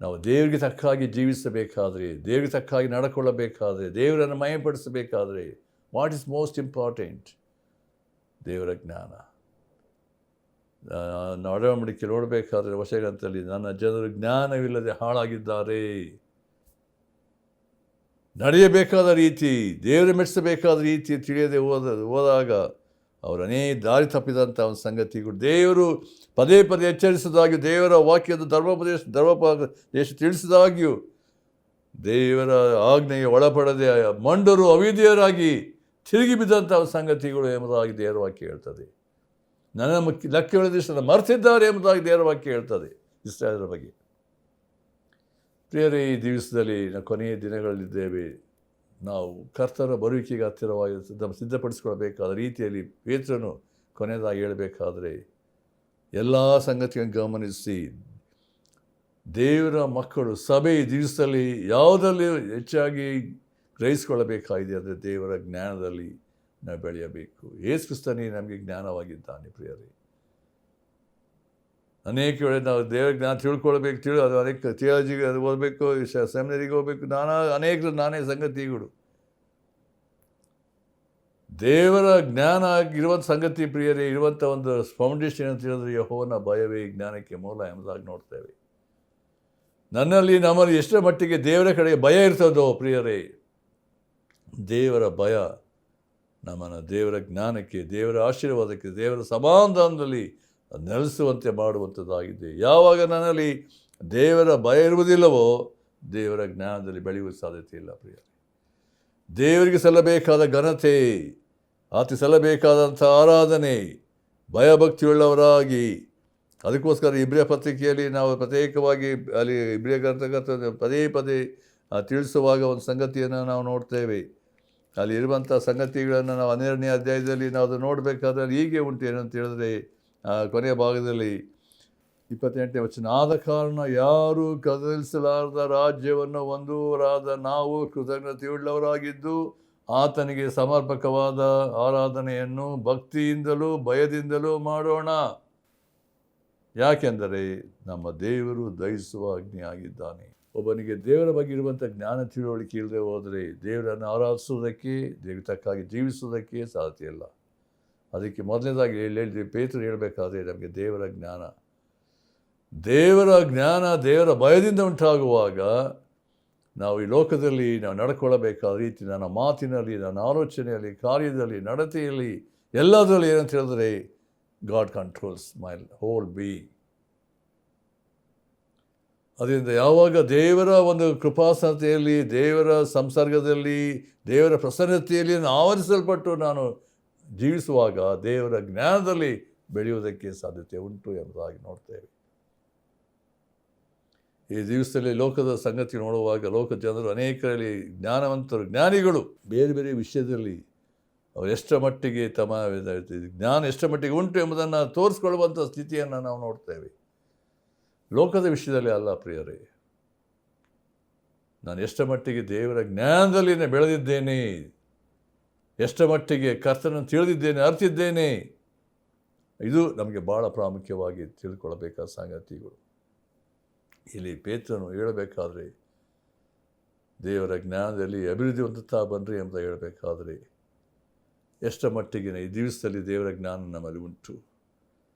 ನಾವು ದೇವರಿಗೆ ತಕ್ಕಾಗಿ ಜೀವಿಸಬೇಕಾದ್ರೆ, ದೇವರಿಗೆ ತಕ್ಕಾಗಿ ನಡ್ಕೊಳ್ಳಬೇಕಾದ್ರೆ, ದೇವರನ್ನು ಮಯಪಡಿಸಬೇಕಾದ್ರೆ ವಾಟ್ ಈಸ್ ಮೋಸ್ಟ್ ಇಂಪಾರ್ಟೆಂಟ್? ದೇವರ ಜ್ಞಾನ. ಒಡಂಬಡಿಕೆ ನೋಡಬೇಕಾದ್ರೆ ವಚನದಲ್ಲಿ, ನನ್ನ ಜನರು ಜ್ಞಾನವಿಲ್ಲದೆ ಹಾಳಾಗಿದ್ದಾರೆ. ನಡೆಯಬೇಕಾದ ರೀತಿ, ದೇವರ ಮೆಚ್ಚಿಸಬೇಕಾದ ರೀತಿ ತಿಳಿಯದೆ ಹೋದಾಗ ಅವರು ಅನೇಕ ದಾರಿ ತಪ್ಪಿದಂಥ ಒಂದು ಸಂಗತಿಗಳು. ದೇವರು ಪದೇ ಪದೇ ಎಚ್ಚರಿಸಿದಾಗ್ಯೂ, ದೇವರ ವಾಕ್ಯದ ಧರ್ಮೋಪದೇಶ ತಿಳಿಸಿದಾಗ್ಯೂ ದೇವರ ಆಜ್ಞೆಗೆ ಒಳಪಡದೆ ಮಂಡರು ಅವಿಧೇಯರಾಗಿ ತಿರುಗಿ ಬಿದ್ದಂಥ ಸಂಗತಿಗಳು ಎಂಬುದಾಗಿ ದೇವರ ವಾಕ್ಯ ಹೇಳ್ತದೆ. ನನ್ನ ಲೆಕ್ಕ ದೇಶದ ಮರೆತಿದ್ದಾರೆ ಎಂಬುದಾಗಿ ದೇವರ ವಾಕ್ಯ ಹೇಳ್ತದೆ ಇಸ್ರಾಯೇಲರ ಬಗ್ಗೆ. ಪ್ರಿಯರೇ, ಈ ದಿವಸದಲ್ಲಿ ನಾವು ಕೊನೆಯ ದಿನಗಳಲ್ಲಿದ್ದೇವೆ. ನಾವು ಕರ್ತನ ಬರುವಿಕೆಗೆ ಹತ್ತಿರವಾಗಿ ಸಿದ್ಧಪಡಿಸಿಕೊಳ್ಳಬೇಕಾದ ರೀತಿಯಲ್ಲಿ ಪೇತ್ರನು ಕೊನೆಯದಾಗಿ ಹೇಳಬೇಕಾದ್ರೆ, ಎಲ್ಲ ಸಂಗತಿಯನ್ನು ಗಮನಿಸಿ ದೇವರ ಮಕ್ಕಳು ಸಭೆ ಈ ದಿವಸದಲ್ಲಿ ಯಾವುದರಲ್ಲಿ ಹೆಚ್ಚಾಗಿ ಗ್ರಹಿಸಿಕೊಳ್ಳಬೇಕಾಗಿದೆ ಅಂದರೆ ದೇವರ ಜ್ಞಾನದಲ್ಲಿ ನಾವು ಬೆಳೆಯಬೇಕು. ಯೇಸು ಕ್ರಿಸ್ತನೇ ನಮಗೆ ಜ್ಞಾನವಾಗಿದ್ದಾನೆ ಪ್ರಿಯರೇ. ಅನೇಕ ವೇಳೆ ನಾವು ದೇವರ ಜ್ಞಾನ ತಿಳ್ಕೊಳ್ಬೇಕು, ಅದು ಅನೇಕ ಥಿಯಾಲಜಿಗೆ ಅದು ಓದಬೇಕು, ಸೆಮಿನರಿಗೆ ಹೋಗಬೇಕು, ನಾನೇ ಸಂಗತಿಗಳು. ದೇವರ ಜ್ಞಾನ ಇರುವಂಥ ಸಂಗತಿ ಪ್ರಿಯರೇ, ಇರುವಂಥ ಒಂದು ಫೌಂಡೇಶನ್ ಅಂತ ಹೇಳಿದ್ರೆ ಯೆಹೋವನ ಭಯವೇ ಜ್ಞಾನಕ್ಕೆ ಮೂಲ ಎಂಬುದಾಗಿ ನೋಡ್ತೇವೆ. ನಮ್ಮಲ್ಲಿ ಎಷ್ಟರ ಮಟ್ಟಿಗೆ ದೇವರ ಕಡೆಗೆ ಭಯ ಇರ್ತದೋ ಪ್ರಿಯರೇ, ದೇವರ ಭಯ ನಮ್ಮನ್ನು ದೇವರ ಜ್ಞಾನಕ್ಕೆ, ದೇವರ ಆಶೀರ್ವಾದಕ್ಕೆ, ದೇವರ ಸಮಾಧಾನದಲ್ಲಿ ನೆಲೆಸುವಂತೆ ಮಾಡುವಂಥದ್ದಾಗಿದೆ. ಯಾವಾಗ ನನ್ನಲ್ಲಿ ದೇವರ ಭಯ ಇರುವುದಿಲ್ಲವೋ ದೇವರ ಜ್ಞಾನದಲ್ಲಿ ಬೆಳೆಯುವ ಸಾಧ್ಯತೆ ಇಲ್ಲ ಪ್ರಿಯರೇ. ದೇವರಿಗೆ ಸಲ್ಲಬೇಕಾದ ಘನತೆ, ಆತ ಸಲ್ಲಬೇಕಾದಂಥ ಆರಾಧನೆ, ಭಯಭಕ್ತಿಯುಳ್ಳವರಾಗಿ, ಅದಕ್ಕೋಸ್ಕರ ಇಬ್ರಿಯ ಪತ್ರಿಕೆಯಲ್ಲಿ ನಾವು ಪ್ರತ್ಯೇಕವಾಗಿ ಅಲ್ಲಿ ಇಬ್ರಿಯ ಗ್ರಂಥಕರ್ತ ಪದೇ ಪದೇ ತಿಳಿಸುವಾಗ ಒಂದು ಸಂಗತಿಯನ್ನು ನಾವು ನೋಡ್ತೇವೆ. ಅಲ್ಲಿ ಇರುವಂಥ ಸಂಗತಿಗಳನ್ನು ನಾವು 12ನೇ ಅಧ್ಯಾಯದಲ್ಲಿ ನಾವು ಅದು ನೋಡಬೇಕಾದ್ರೆ ಹೀಗೆ ಉಂಟು. ಏನಂತ ಹೇಳಿದ್ರೆ, ಕೊನೆಯ ಭಾಗದಲ್ಲಿ 28ನೇ ವಚನ, ಆದ ಕಾರಣ ಯಾರೂ ಕದಲಿಸಲಾರದ ರಾಜ್ಯವನ್ನು ಹೊಂದುವರಾದ ನಾವು ಕೃತಜ್ಞತೆಯುಳ್ಳವರಾಗಿದ್ದು ಆತನಿಗೆ ಸಮರ್ಪಕವಾದ ಆರಾಧನೆಯನ್ನು ಭಕ್ತಿಯಿಂದಲೂ ಭಯದಿಂದಲೂ ಮಾಡೋಣ. ಯಾಕೆಂದರೆ ನಮ್ಮ ದೇವರು ದಹಿಸುವ ಅಗ್ನಿಯಾಗಿದ್ದಾನೆ. ಒಬ್ಬನಿಗೆ ದೇವರ ಬಗ್ಗೆ ಇರುವಂಥ ಜ್ಞಾನ ತಿಳುವಳಿಕೆ ಇಲ್ಲದೆ ಹೋದರೆ ದೇವರನ್ನು ಆರಾಧಿಸುವುದಕ್ಕೆ, ದೇವರಿಗೆ ತಕ್ಕಾಗಿ ಜೀವಿಸುವುದಕ್ಕೆ ಸಾಧ್ಯ ಇಲ್ಲ. ಅದಕ್ಕೆ ಮೊದಲನೇದಾಗಿ ಹೇಳಿದ್ವಿ, ಪೇತ್ರರು ಹೇಳಬೇಕಾದ್ರೆ ನಮಗೆ ದೇವರ ಜ್ಞಾನ, ದೇವರ ಭಯದಿಂದ ಉಂಟಾಗುವಾಗ ನಾವು ಈ ಲೋಕದಲ್ಲಿ ನಾವು ನಡ್ಕೊಳ್ಳಬೇಕಾದ ರೀತಿ, ನನ್ನ ಮಾತಿನಲ್ಲಿ, ನನ್ನ ಆಲೋಚನೆಯಲ್ಲಿ, ಕಾರ್ಯದಲ್ಲಿ, ನಡತೆಯಲ್ಲಿ, ಎಲ್ಲದರಲ್ಲಿ ಏನಂತ ಹೇಳಿದ್ರೆ god controls my whole being. ಅದರಿಂದ ಯಾವಾಗ ದೇವರ ಒಂದು ಕೃಪಾಸನತೆಯಲ್ಲಿ, ದೇವರ ಸಂಸರ್ಗದಲ್ಲಿ, ದೇವರ ಪ್ರಸನ್ನತೆಯಲ್ಲಿ ಆವರಿಸಲ್ಪಟ್ಟು ನಾನು ಜೀವಿಸುವಾಗ ದೇವರ ಜ್ಞಾನದಲ್ಲಿ ಬೆಳೆಯುವುದಕ್ಕೆ ಸಾಧ್ಯತೆ ಉಂಟು ಎಂಬುದಾಗಿ ನೋಡ್ತೇವೆ. ಈ ದಿವಸದಲ್ಲಿ ಲೋಕದ ಸಂಗತಿ ನೋಡುವಾಗ ಲೋಕ ಜನರು ಅನೇಕರಲ್ಲಿ ಜ್ಞಾನವಂತರು, ಜ್ಞಾನಿಗಳು ಬೇರೆ ಬೇರೆ ವಿಷಯದಲ್ಲಿ ಅವರು ಎಷ್ಟರ ಮಟ್ಟಿಗೆ ತಮ್ಮ ಜ್ಞಾನ ಎಷ್ಟರ ಮಟ್ಟಿಗೆ ಉಂಟು ಎಂಬುದನ್ನು ತೋರಿಸ್ಕೊಳ್ಳುವಂಥ ಸ್ಥಿತಿಯನ್ನು ನಾವು ನೋಡ್ತೇವೆ. ಲೋಕದ ವಿಷಯದಲ್ಲಿ ಅಲ್ಲ ಪ್ರಿಯರೇ, ನಾನು ಎಷ್ಟರ ಮಟ್ಟಿಗೆ ದೇವರ ಜ್ಞಾನದಲ್ಲಿ ಬೆಳೆದಿದ್ದೇನೆ, ಎಷ್ಟರ ಮಟ್ಟಿಗೆ ಕರ್ತನನ್ನು ತಿಳಿದಿದ್ದೇನೆ, ಅರ್ತಿದ್ದೇನೆ, ಇದು ನಮಗೆ ಭಾಳ ಪ್ರಾಮುಖ್ಯವಾಗಿ ತಿಳ್ಕೊಳ್ಬೇಕಾದ ಸಂಗತಿಗಳು. ಇಲ್ಲಿ ಪೇತ್ರನು ಹೇಳಬೇಕಾದ್ರೆ ದೇವರ ಜ್ಞಾನದಲ್ಲಿ ಅಭಿವೃದ್ಧಿ ಹೊಂದುತ್ತಾ ಬನ್ನಿರಿ ಅಂತ ಹೇಳಬೇಕಾದ್ರೆ ಎಷ್ಟರ ಮಟ್ಟಿಗೆ ಈ ದಿವಸದಲ್ಲಿ ದೇವರ ಜ್ಞಾನ ನಮ್ಮಲ್ಲಿ ಉಂಟು.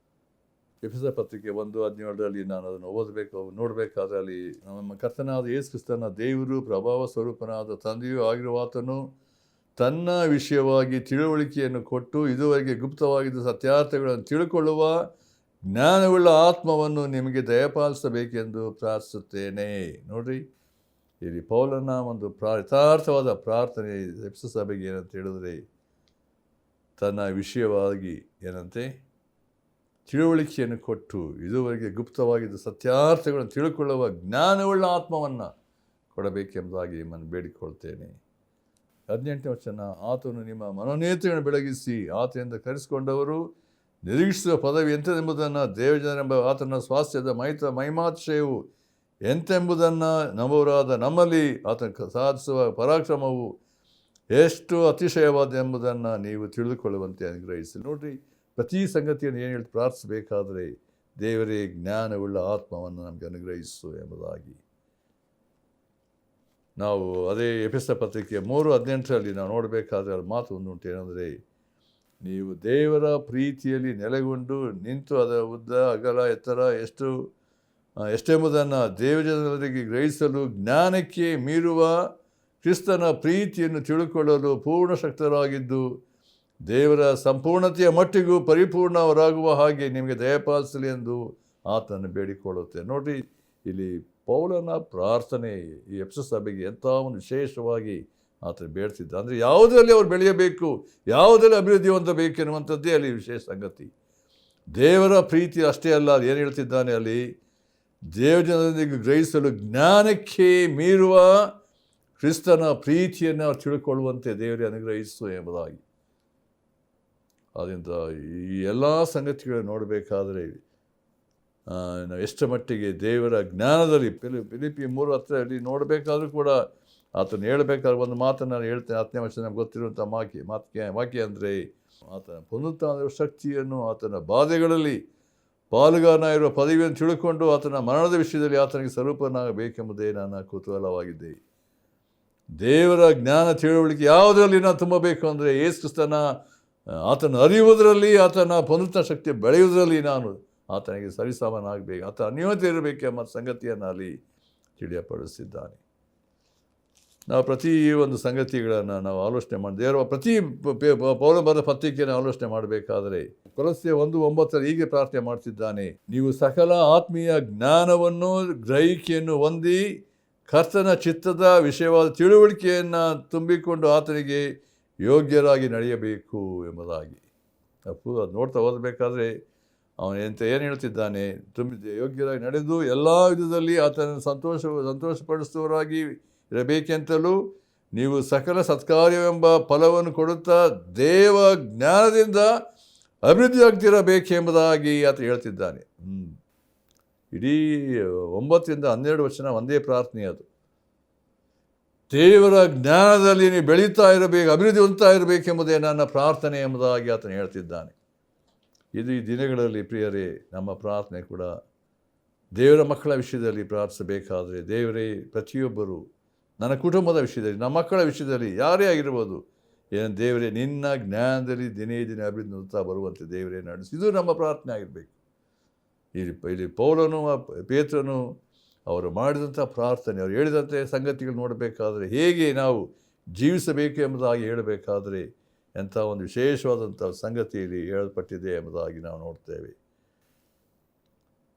ಎಫೆಸ ಪತ್ರಿಕೆ 1:17 ನಾನು ಅದನ್ನು ನೋಡಬೇಕಾದ್ರೆ ಅಲ್ಲಿ ನಮ್ಮ ಕರ್ತನಾದ ಯೇಸು ಕ್ರಿಸ್ತನ ದೇವರು ಪ್ರಭಾವ ಸ್ವರೂಪನಾದ ತಂದೆಯೂ ಆಗಿರುವ ಆತನು ತನ್ನ ವಿಷಯವಾಗಿ ತಿಳುವಳಿಕೆಯನ್ನು ಕೊಟ್ಟು ಇದುವರೆಗೆ ಗುಪ್ತವಾಗಿದ್ದ ಸತ್ಯಾರ್ಥಗಳನ್ನು ತಿಳ್ಕೊಳ್ಳುವ ಜ್ಞಾನವುಳ್ಳ ಆತ್ಮವನ್ನು ನಿಮಗೆ ದಯಪಾಲಿಸಬೇಕೆಂದು ಪ್ರಾರ್ಥಿಸುತ್ತೇನೆ. ನೋಡ್ರಿ, ಇಲ್ಲಿ ಪೌಲನ ಒಂದು ಯಥಾರ್ಥವಾದ ಪ್ರಾರ್ಥನೆ ಎಫೆಸ ಸಭೆಗೆ ಏನಂತ ಹೇಳಿದ್ರೆ, ತನ್ನ ವಿಷಯವಾಗಿ ಏನಂತೆ ತಿಳುವಳಿಕೆಯನ್ನು ಕೊಟ್ಟು ಇದುವರೆಗೆ ಗುಪ್ತವಾಗಿದ್ದ ಸತ್ಯಾರ್ಥಗಳನ್ನು ತಿಳ್ಕೊಳ್ಳುವ ಜ್ಞಾನವುಳ್ಳ ಆತ್ಮವನ್ನು ಕೊಡಬೇಕೆಂಬುದಾಗಿ ನಾನು ಬೇಡಿಕೊಳ್ತೇನೆ. 18ನೇ ವಚನ, ಆತನು ನಿಮ್ಮ ಮನೋನೇತ್ರಗಳನ್ನು ಬೆಳಗಿಸಿ ಆತನಿಂದ ಕರೆಸಿಕೊಂಡವರು ನಿರೀಕ್ಷಿಸುವ ಪದವಿ ಎಂತೆಂಬುದನ್ನು, ದೇವಜನರೆಂಬ ಆತನ ಸ್ವಾಸ್ಥ್ಯದ ಮಹಿಮಾತಿಶಯವು ಎಂತೆಂಬುದನ್ನು ನಂಬುವರಾದ ನಮ್ಮಲ್ಲಿ ಆತನ ಸಾಧಿಸುವ ಪರಾಕ್ರಮವು ಎಷ್ಟು ಅತಿಶಯವಾದ ಎಂಬುದನ್ನು ನೀವು ತಿಳಿದುಕೊಳ್ಳುವಂತೆ ಅನುಗ್ರಹಿಸಿ. ನೋಡ್ರಿ, ಪ್ರತಿ ಸಂಗತಿಯನ್ನು ಏನು ಹೇಳಿ ಪ್ರಾರ್ಥಿಸಬೇಕಾದರೆ ದೇವರೇ ಜ್ಞಾನವುಳ್ಳ ಆತ್ಮವನ್ನು ನಮಗೆ ಅನುಗ್ರಹಿಸು ಎಂಬುದಾಗಿ ನಾವು ಅದೇ ಎಫೆಸ ಪತ್ರಿಕೆ 3:18 ನಾವು ನೋಡಬೇಕಾದ್ರೆ ಅಲ್ಲಿ ಮಾತು ಒಂದು ಉಂಟು. ಏನಂದರೆ, ನೀವು ದೇವರ ಪ್ರೀತಿಯಲ್ಲಿ ನೆಲೆಗೊಂಡು ನಿಂತು ಅದರ ಉದ್ದ ಅಗಲ ಎತ್ತರ ಎಷ್ಟೆಂಬುದನ್ನು ದೇವಜನರಿಗೆ ಗ್ರಹಿಸಲು ಜ್ಞಾನಕ್ಕೆ ಮೀರುವ ಕ್ರಿಸ್ತನ ಪ್ರೀತಿಯನ್ನು ತಿಳ್ಕೊಳ್ಳಲು ಪೂರ್ಣ ಶಕ್ತರಾಗಿದ್ದು ದೇವರ ಸಂಪೂರ್ಣತೆಯ ಮಟ್ಟಿಗೂ ಪರಿಪೂರ್ಣವರಾಗುವ ಹಾಗೆ ನಿಮಗೆ ದಯಪಾಲಿಸಲಿ ಎಂದು ಆತನನ್ನು ಬೇಡಿಕೊಳ್ಳುತ್ತೆ. ನೋಡಿರಿ, ಇಲ್ಲಿ ಪೌಲನ ಪ್ರಾರ್ಥನೆ ಈ ಎಫೆಸ ಸಭೆಗೆ ಎಂಥ ಒಂದು ವಿಶೇಷವಾಗಿ ಆತ ಬೇಡ್ತಿದ್ದ. ಅಂದರೆ ಯಾವುದರಲ್ಲಿ ಅವರು ಬೆಳೆಯಬೇಕು, ಯಾವುದರಲ್ಲಿ ಅಭಿವೃದ್ಧಿ ಹೊಂದಬೇಕು ಎನ್ನುವಂಥದ್ದೇ ಅಲ್ಲಿ ವಿಶೇಷ ಸಂಗತಿ. ದೇವರ ಪ್ರೀತಿ ಅಷ್ಟೇ ಅಲ್ಲ, ಅದು ಏನು ಹೇಳ್ತಿದ್ದಾನೆ ಅಲ್ಲಿ, ದೇವಜನರಿಗೆ ಗ್ರಹಿಸಲು ಜ್ಞಾನಕ್ಕೆ ಮೀರುವ ಕ್ರಿಸ್ತನ ಪ್ರೀತಿಯನ್ನು ಅವ್ರು ತಿಳ್ಕೊಳ್ಳುವಂತೆ ದೇವರಿಗೆ ಅನುಗ್ರಹಿಸು ಎಂಬುದಾಗಿ. ಆದ್ದರಿಂದ ಈ ಎಲ್ಲ ಸಂಗತಿಗಳನ್ನು ನೋಡಬೇಕಾದರೆ ನಾವು ಎಷ್ಟು ಮಟ್ಟಿಗೆ ದೇವರ ಜ್ಞಾನದಲ್ಲಿ ಫಿಲಿಪ್ಪಿ 3:10 ನೋಡಬೇಕಾದ್ರೂ ಕೂಡ ಆತನು ಹೇಳಬೇಕಾದ್ರೆ ಒಂದು ಮಾತನ್ನು ನಾನು ಹೇಳ್ತೇನೆ. 10ನೇ ವರ್ಷ ನಮ್ಗೆ ಗೊತ್ತಿರುವಂಥ ವಾಕ್ಯ ಅಂದರೆ, ಆತನ ಪುನರುತ್ಥಾನದ ಶಕ್ತಿಯನ್ನು, ಆತನ ಬಾಧೆಗಳಲ್ಲಿ ಪಾಲುಗಾರನ ಇರುವ ಪದವಿಯನ್ನು ತಿಳ್ಕೊಂಡು ಆತನ ಮರಣದ ವಿಷಯದಲ್ಲಿ ಆತನಿಗೆ ಸ್ವರೂಪನಾಗಬೇಕೆಂಬುದೇ ನನ್ನ ಕುತೂಹಲವಾಗಿದೆ. ದೇವರ ಜ್ಞಾನ ತಿಳುವಳಿಕೆ ಯಾವುದರಲ್ಲಿ ನಾವು ತುಂಬಬೇಕು ಅಂದರೆ ಯೇಸು ಕ್ರಿಸ್ತನ ಆತನ ಅರಿಯುವುದರಲ್ಲಿ, ಆತನ ಪುನರುತ್ಥಾನ ಶಕ್ತಿ ಬೆಳೆಯುವುದರಲ್ಲಿ ನಾನು ಆತನಿಗೆ ಸರಿಸಮನಾಗಬೇಕು, ಆತ ಅನ್ಯೋನ್ಯತೆ ಇರಬೇಕೆಂಬ ಸಂಗತಿಯನ್ನು ಅಲ್ಲಿ ತಿಳಿಯಪಡಿಸಿದ್ದಾನೆ. ನಾವು ಪ್ರತಿ ಒಂದು ಸಂಗತಿಗಳನ್ನು ನಾವು ಆಲೋಚನೆ ಮಾಡಿ ದೇವರ ಪ್ರತಿ ಪೌಲ ಬರೆದ ಪತ್ರಿಕೆಯನ್ನು ಆಲೋಚನೆ ಮಾಡಬೇಕಾದರೆ ಕೊಲೊಸ್ಸೆ 1:9 ಹೀಗೆ ಪ್ರಾರ್ಥನೆ ಮಾಡ್ತಿದ್ದಾನೆ, ನೀವು ಸಕಲ ಆತ್ಮೀಯ ಜ್ಞಾನವನ್ನು ಗ್ರಹಿಕೆಯನ್ನು ಹೊಂದಿ ಕರ್ತನ ಚಿತ್ತದ ವಿಷಯವಾದ ತಿಳುವಳಿಕೆಯನ್ನು ತುಂಬಿಕೊಂಡು ಆತನಿಗೆ ಯೋಗ್ಯರಾಗಿ ನಡೆಯಬೇಕು ಎಂಬುದಾಗಿ. ಅದು ನೋಡ್ತಾ ಓದಬೇಕಾದ್ರೆ ಅವನು ಏನು ಹೇಳ್ತಿದ್ದಾನೆ, ಯೋಗ್ಯರಾಗಿ ನಡೆದು ಎಲ್ಲ ವಿಧದಲ್ಲಿ ಆತನ ಸಂತೋಷಪಡಿಸುವವರಾಗಿ ಇರಬೇಕೆಂತಲೂ ನೀವು ಸಕಲ ಸತ್ಕಾರ್ಯವೆಂಬ ಫಲವನ್ನು ಕೊಡುತ್ತಾ ದೇವ ಜ್ಞಾನದಿಂದ ಅಭಿವೃದ್ಧಿ ಆಗ್ತಿರಬೇಕೆಂಬುದಾಗಿ ಆತ ಹೇಳ್ತಿದ್ದಾನೆ. ಇಡೀ 9-12 ಒಂದೇ ಪ್ರಾರ್ಥನೆ ಅದು. ದೇವರ ಜ್ಞಾನದಲ್ಲಿ ನೀವು ಬೆಳೀತಾ ಇರಬೇಕು, ಅಭಿವೃದ್ಧಿ ಹೊಂದ್ತಾ ಇರಬೇಕೆಂಬುದೇ ನನ್ನ ಪ್ರಾರ್ಥನೆ ಎಂಬುದಾಗಿ ಆತನು ಹೇಳ್ತಿದ್ದಾನೆ. ಇದು ಈ ದಿನಗಳಲ್ಲಿ ಪ್ರಿಯರೇ ನಮ್ಮ ಪ್ರಾರ್ಥನೆ ಕೂಡ ದೇವರ ಮಕ್ಕಳ ವಿಷಯದಲ್ಲಿ ಪ್ರಾರ್ಥಿಸಬೇಕಾದರೆ, ದೇವರೇ ಪ್ರತಿಯೊಬ್ಬರು ನನ್ನ ಕುಟುಂಬದ ವಿಷಯದಲ್ಲಿ, ನಮ್ಮ ಮಕ್ಕಳ ವಿಷಯದಲ್ಲಿ, ಯಾರೇ ಆಗಿರ್ಬೋದು, ಏನು ದೇವರೇ ನಿನ್ನ ಜ್ಞಾನದಲ್ಲಿ ದಿನೇ ದಿನೇ ಅಭಿವೃದ್ಧಿ ಹೊಂದುತ್ತಾ ಬರುವಂತೆ ದೇವರೇ ನಡೆಸಿ. ಇದು ನಮ್ಮ ಪ್ರಾರ್ಥನೆ ಆಗಿರಬೇಕು. ಇಲ್ಲಿ ಪೌಲನು ಪೇತ್ರನು ಅವರು ಮಾಡಿದಂಥ ಪ್ರಾರ್ಥನೆ, ಅವರು ಹೇಳಿದಂತೆ ಸಂಗತಿಗಳು ನೋಡಬೇಕಾದರೆ, ಹೇಗೆ ನಾವು ಜೀವಿಸಬೇಕು ಎಂಬುದಾಗಿ ಹೇಳಬೇಕಾದರೆ ಎಂಥ ಒಂದು ವಿಶೇಷವಾದಂಥ ಸಂಗತಿಯಲ್ಲಿ ಹೇಳಲ್ಪಟ್ಟಿದೆ ಎಂಬುದಾಗಿ ನಾವು ನೋಡ್ತೇವೆ.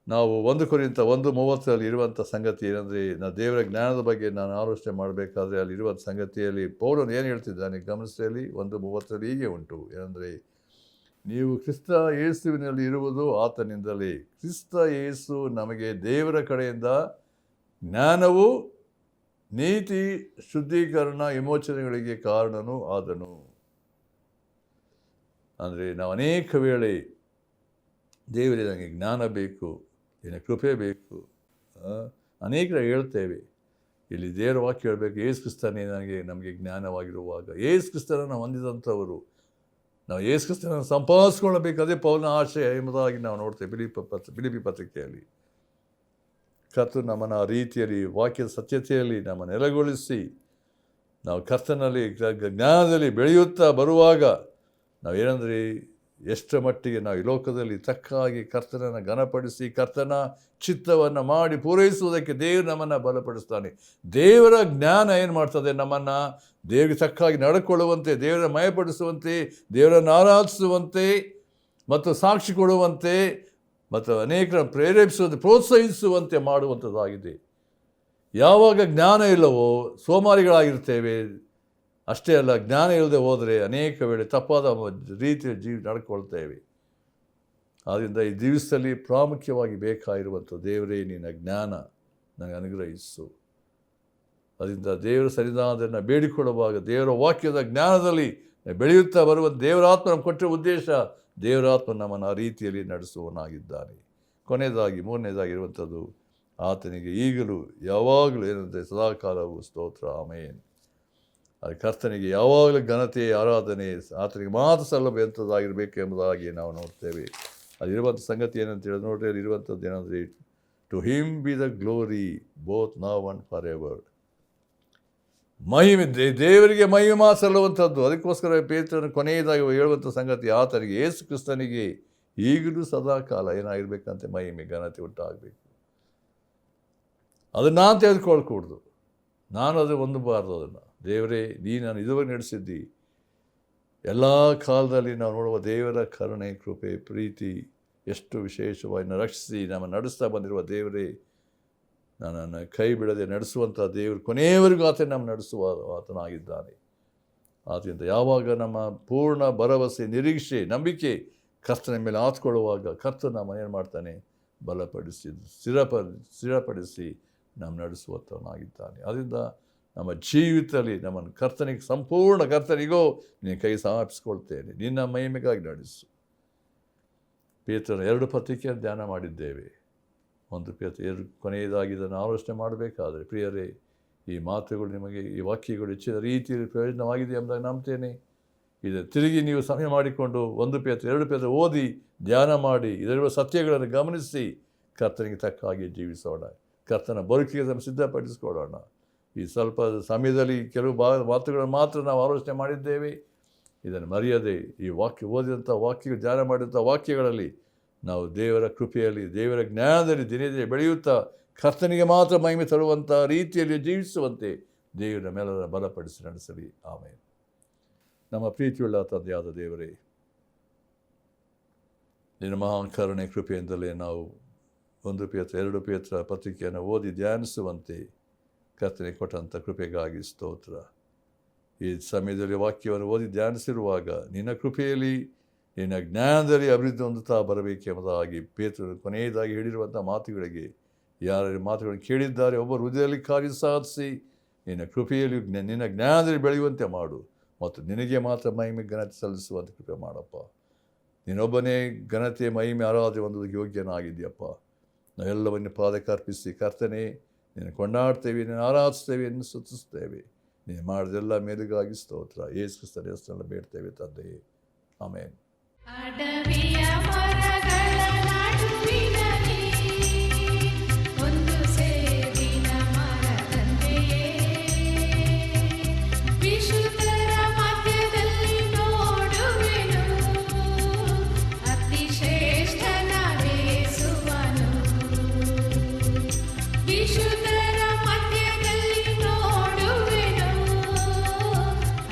ನಾವು 1 ಕೊರಿಂಥ 1:30 ಇರುವಂಥ ಸಂಗತಿ ಏನಂದರೆ, ದೇವರ ಜ್ಞಾನದ ಬಗ್ಗೆ ನಾನು ಆಲೋಚನೆ ಮಾಡಬೇಕಾದ್ರೆ ಅಲ್ಲಿರುವಂಥ ಸಂಗತಿಯಲ್ಲಿ ಪೌಲನು ಏನು ಹೇಳ್ತಿದ್ದಾನೆ ಗಮನಿಸಲಿ. 1:30 ಹೀಗೆ ಉಂಟು, ಏನಂದರೆ, ನೀವು ಕ್ರಿಸ್ತ ಯೇಸುವಿನಲ್ಲಿ ಇರುವುದು ಆತನಿಂದಲೇ. ಕ್ರಿಸ್ತ ಯೇಸು ನಮಗೆ ದೇವರ ಕಡೆಯಿಂದ ಜ್ಞಾನವು, ನೀತಿ, ಶುದ್ಧೀಕರಣ, ವಿಮೋಚನೆಗಳಿಗೆ ಕಾರಣನೂ ಆದನು. ಅಂದರೆ ನಾವು ಅನೇಕ ವೇಳೆ ದೇವರೇ ನನಗೆ ಜ್ಞಾನ ಬೇಕು, ನಿನ್ನ ಕೃಪೆ ಬೇಕು, ಅನೇಕರು ಹೇಳ್ತೇವೆ. ಇಲ್ಲಿ ದೇವರ ವಾಕ್ಯ ಹೇಳಬೇಕು, ಯೇಸು ಕ್ರಿಸ್ತನೇ ನಮಗೆ ಜ್ಞಾನವಾಗಿರುವಾಗ, ಯೇಸು ಕ್ರಿಸ್ತನನ್ನು ಹೊಂದಿದಂಥವರು ನಾವು ಯೇಸು ಕ್ರಿಸ್ತನನ್ನು ಸಂಪಾದಿಸ್ಕೊಳ್ಳಬೇಕು. ಅದೇ ಪೌಲನ ಆಶಯ ಎಂಬುದಾಗಿ ನಾವು ನೋಡ್ತೇವೆ ಫಿಲಿಪ್ಪಿ ಪತ್ರಿಕೆಯಲ್ಲಿ. ಕರ್ತನು ನಮ್ಮನ್ನು ಆ ರೀತಿಯಲ್ಲಿ ವಾಕ್ಯದ ಸತ್ಯತೆಯಲ್ಲಿ ನಮ್ಮನ್ನು ನೆಲೆಗೊಳಿಸಿ ನಾವು ಕರ್ತನಲ್ಲಿ ಜ್ಞಾನದಲ್ಲಿ ಬೆಳೆಯುತ್ತಾ ಬರುವಾಗ ನಾವೇನೆಂದರೆ, ಎಷ್ಟರ ಮಟ್ಟಿಗೆ ನಾವು ಈ ಲೋಕದಲ್ಲಿ ತಕ್ಕಾಗಿ ಕರ್ತನನ್ನು ಘನಪಡಿಸಿ ಕರ್ತನ ಚಿತ್ತವನ್ನು ಮಾಡಿ ಪೂರೈಸುವುದಕ್ಕೆ ದೇವರು ನಮ್ಮನ್ನು ಬಲಪಡಿಸ್ತಾನೆ. ದೇವರ ಜ್ಞಾನ ಏನು ಮಾಡ್ತದೆ, ನಮ್ಮನ್ನು ದೇವರಿಗೆ ತಕ್ಕಾಗಿ ನಡ್ಕೊಳ್ಳುವಂತೆ, ದೇವರ ಮಯಪಡಿಸುವಂತೆ, ದೇವರನ್ನು ಆರಾಧಿಸುವಂತೆ ಮತ್ತು ಸಾಕ್ಷಿ ಕೊಡುವಂತೆ ಮತ್ತು ಅನೇಕರ ಪ್ರೇರೇಪಿಸುವಂತೆ, ಪ್ರೋತ್ಸಾಹಿಸುವಂತೆ ಮಾಡುವಂಥದ್ದಾಗಿದೆ. ಯಾವಾಗ ಜ್ಞಾನ ಇಲ್ಲವೋ ಸೋಮಾರಿಗಳಾಗಿರ್ತೇವೆ. ಅಷ್ಟೇ ಅಲ್ಲ, ಜ್ಞಾನ ಇಲ್ಲದೆ ಹೋದರೆ ಅನೇಕ ವೇಳೆ ತಪ್ಪಾದ ರೀತಿಯಲ್ಲಿ ನಡ್ಕೊಳ್ತೇವೆ. ಆದ್ದರಿಂದ ಈ ದಿವಸದಲ್ಲಿ ಪ್ರಾಮುಖ್ಯವಾಗಿ ಬೇಕಾಗಿರುವಂಥ, ದೇವರೇ ನಿನ್ನ ಜ್ಞಾನ ನನಗೆ ಅನುಗ್ರಹಿಸು. ಅದರಿಂದ ದೇವರ ಸನ್ನಿಧಾನವನ್ನು ಬೇಡಿಕೊಳ್ಳುವಾಗ ದೇವರ ವಾಕ್ಯದ ಜ್ಞಾನದಲ್ಲಿ ಬೆಳೆಯುತ್ತಾ ಬರುವಂಥ ದೇವರಾತ್ಮ ನಮ್ಗೆ ಕೊಟ್ಟಿರೋ ಉದ್ದೇಶ, ದೇವರಾತ್ಮ ನಮ್ಮನ್ನು ಆ ರೀತಿಯಲ್ಲಿ ನಡೆಸುವವನಾಗಿದ್ದಾನೆ. ಕೊನೆಯದಾಗಿ 3ನೇದಾಗಿರುವಂಥದ್ದು, ಆತನಿಗೆ ಈಗಲೂ ಯಾವಾಗಲೂ ಏನಂದರೆ ಸದಾಕಾಲವು ಸ್ತೋತ್ರ, ಆಮೇನ್. ಅದು ಕರ್ತನಿಗೆ ಯಾವಾಗಲೂ ಘನತೆ, ಆರಾಧನೆ ಆತನಿಗೆ ಮಾತ್ರ ಸಲ್ಲಬೇಕಂಥದ್ದಾಗಿರಬೇಕು ಎಂಬುದಾಗಿ ನಾವು ನೋಡ್ತೇವೆ. ಅಲ್ಲಿರುವಂಥ ಸಂಗತಿ ಏನಂತ ಹೇಳಿ ನೋಡ್ರಿ, ಅಲ್ಲಿರುವಂಥದ್ದು ಏನಂದರೆ, to him be the glory both now and for ever. ಮಹಿಮೆ, ದೇವರಿಗೆ ಮಹಿಮೆ ಮಾತ್ರ ಸಲ್ಲುವಂಥದ್ದು. ಅದಕ್ಕೋಸ್ಕರ ಪೇತ್ರನು ಕೊನೆಯದಾಗಿ ಹೇಳುವಂಥ ಸಂಗತಿ, ಆತನಿಗೆ ಯೇಸು ಕ್ರಿಸ್ತನಿಗೆ ಈಗಲೂ ಸದಾಕಾಲ ಏನಾಗಿರ್ಬೇಕಂತೆ, ಮಹಿಮೆ ಘನತೆ ಉಂಟಾಗಬೇಕು. ಅದನ್ನು ನಾನು ತೆಗೆದುಕೊಳ್ಕೂಡ್ದು, ನಾನು ಅದು ಹೊಂದಬಾರ್ದು. ಅದನ್ನು ದೇವರೇ ನಾನು ಇದುವರೆಗೆ ನಡೆಸಿದ್ದಿ. ಎಲ್ಲ ಕಾಲದಲ್ಲಿ ನಾವು ನೋಡುವ ದೇವರ ಕರುಣೆ, ಕೃಪೆ, ಪ್ರೀತಿ ಎಷ್ಟು ವಿಶೇಷವಾಗಿ ರಕ್ಷಿಸಿ ನಮ್ಮ ನಡೆಸ್ತಾ ಬಂದಿರುವ ದೇವರೇ, ನನ್ನನ್ನು ಕೈ ಬಿಡದೆ ನಡೆಸುವಂಥ ದೇವರು ಕೊನೆಯವರೆಗೂ ಆತ ನಮ್ಮ ನಡೆಸುವ ಆತನಾಗಿದ್ದಾನೆ. ಆದ್ದರಿಂದ ಯಾವಾಗ ನಮ್ಮ ಪೂರ್ಣ ಭರವಸೆ, ನಿರೀಕ್ಷೆ, ನಂಬಿಕೆ ಕರ್ತನ ಮೇಲೆ ಆತ್ಕೊಳ್ಳುವಾಗ ಕರ್ತನ ನಮ್ಮ ಏನು ಮಾಡ್ತಾನೆ, ಬಲಪಡಿಸಿ ಸ್ಥಿರಪಡಿಸಿ ನಮ್ಮ ನಡೆಸುವಂಥವನಾಗಿದ್ದಾನೆ. ಅದರಿಂದ ನಮ್ಮ ಜೀವಿತದಲ್ಲಿ ನಮ್ಮನ್ನು ಕರ್ತನಿಗೆ ಸಂಪೂರ್ಣ ಕರ್ತನಿಗೋ ನೀನು ಕೈ ಸಮರ್ಪಿಸ್ಕೊಳ್ತೇನೆ, ನಿನ್ನ ಮಹಿಮೆಗಾಗಿ ನಡೆಸು. ಪೇತ್ರನ 2 ಪತ್ರಿಕೆಯನ್ನು ಧ್ಯಾನ ಮಾಡಿದ್ದೇವೆ. 1 ಪೇತ್ರ 2 ಕೊನೆಯದಾಗಿ ಇದನ್ನು ಆಲೋಚನೆ ಮಾಡಬೇಕಾದರೆ, ಪ್ರಿಯರೇ, ಈ ಮಾತುಗಳು ನಿಮಗೆ, ಈ ವಾಕ್ಯಗಳು ಹೆಚ್ಚಿನ ರೀತಿಯಲ್ಲಿ ಪ್ರಯೋಜನವಾಗಿದೆ ಎಂಬುದಾಗಿ ನಂಬ್ತೇನೆ. ಇದು ತಿರುಗಿ ನೀವು ಸಮಯ ಮಾಡಿಕೊಂಡು 1 ಪೇತ್ರ 2 ಪೇತ್ರ ಓದಿ ಧ್ಯಾನ ಮಾಡಿ ಇದರಿರುವ ಸತ್ಯಗಳನ್ನು ಗಮನಿಸಿ ಕರ್ತನಿಗೆ ತಕ್ಕ ಹಾಗೆ ಜೀವಿಸೋಣ. ಕರ್ತನ ಬದುಕಿಗೆ ಅದನ್ನು ಸಿದ್ಧಪಡಿಸಿಕೊಳ್ಳೋಣ. ಈ ಸ್ವಲ್ಪ ಸಮಯದಲ್ಲಿ ಕೆಲವು ಮಾತುಗಳನ್ನು ಮಾತ್ರ ನಾವು ಆಲೋಚನೆ ಮಾಡಿದ್ದೇವೆ. ಇದನ್ನು ಮರೆಯದೆ ಈ ಓದಿದಂಥ ವಾಕ್ಯಗಳು, ಧ್ಯಾನ ಮಾಡಿದಂಥ ವಾಕ್ಯಗಳಲ್ಲಿ ನಾವು ದೇವರ ಕೃಪೆಯಲ್ಲಿ, ದೇವರ ಜ್ಞಾನದಲ್ಲಿ ದಿನೇ ದಿನೇ ಬೆಳೆಯುತ್ತಾ ಕರ್ತನಿಗೆ ಮಾತ್ರ ಮಹಿಮೆ ತರುವಂಥ ರೀತಿಯಲ್ಲಿ ಜೀವಿಸುವಂತೆ ದೇವರ ಮೇಲೆಲ್ಲ ಬಲಪಡಿಸಿ ನಡೆಸಲಿ. ಆಮೇಲೆ ನಮ್ಮ ಪ್ರೀತಿಯುಳ್ಳ ತಂದೆಯಾದ ದೇವರೇ, ನಿನ್ನ ಮಹಾಕರುಣೆ ಕೃಪೆಯಿಂದಲೇ ನಾವು 1 ಪೇತ್ರ 2 ಪೇತ್ರ ಪತ್ರಿಕೆಯನ್ನು ಓದಿ ಧ್ಯಾನಿಸುವಂತೆ ಕರ್ತನೆ ಕೊಟ್ಟಂಥ ಕೃಪೆಗಾಗಿ ಸ್ತೋತ್ರ. ಈ ಸಮಯದಲ್ಲಿ ವಾಕ್ಯವನ್ನು ಓದಿ ಧ್ಯಾನಿಸಿರುವಾಗ ನಿನ್ನ ಕೃಪೆಯಲ್ಲಿ, ನಿನ್ನ ಜ್ಞಾನದಲ್ಲಿ ಅಭಿವೃದ್ಧಿ ಹೊಂದುತ್ತಾ ಬರಬೇಕೆಂಬುದಾಗಿ ಪೇತ್ರನು ಕೊನೆಯದಾಗಿ ಹೇಳಿರುವಂಥ ಮಾತುಗಳಿಗೆ ಯಾರು ಮಾತುಗಳನ್ನು ಕೇಳಿದ್ದಾರೆ ಒಬ್ಬರು ಹೃದಯದಲ್ಲಿ ಕಾರ್ಯ ಸಾಧಿಸಿ ನಿನ್ನ ಕೃಪೆಯಲ್ಲಿ, ನಿನ್ನ ಜ್ಞಾನದಲ್ಲಿ ಬೆಳೆಯುವಂತೆ ಮಾಡು ಮತ್ತು ನಿನಗೆ ಮಾತ್ರ ಮಹಿಮೆ ಘನತೆ ಸಲ್ಲಿಸುವಂತೆ ಕೃಪೆ ಮಾಡಪ್ಪ. ನೀನೊಬ್ಬನೇ ಘನತೆ, ಮಹಿಮೆ, ಆರಾಧನೆ ಹೊಂದೋದಕ್ಕೆ ಯೋಗ್ಯನಾಗಿದೆಯಪ್ಪ. ನಾವೆಲ್ಲವನ್ನು ಪಾದಕ್ಕೆ ಅರ್ಪಿಸಿ ಕರ್ತನೆ ನಿನ್ನ ಕೊಂಡಾಡ್ತೇವೆ, ನಿನ್ನ ಆರಾಧಿಸ್ತೇವೆ, ನಿನ್ನ ಸ್ತುತಿಸ್ತೇವೆ. ನೀವು ಮಾಡಿದೆಲ್ಲ ಮೇಲುಗಾಗಿ ಸ್ತೋತ್ರ. ಯೇಸು ಕ್ರಿಸ್ತನ ಹೆಸರಿನಲ್ಲಿ ಬೇಡ್ತೇವೆ ತಂದೆಯೇ, ಆಮೇನ್.
ಅಡವಿಯ ಮರಗಳ ನಡುವಿನಲ್ಲಿ ಒಂದು ಸೇಬಿನ ಮರದಂತೆಯೇ, ವಿಶುದ್ಧರ ಮಧ್ಯದಲ್ಲಿ ನೋಡುವೆನು ಅತಿ ಶ್ರೇಷ್ಠನ ಯೇಸುವನು. ವಿಶುದ್ಧರ ಮಧ್ಯದಲ್ಲಿ ನೋಡುವೆನು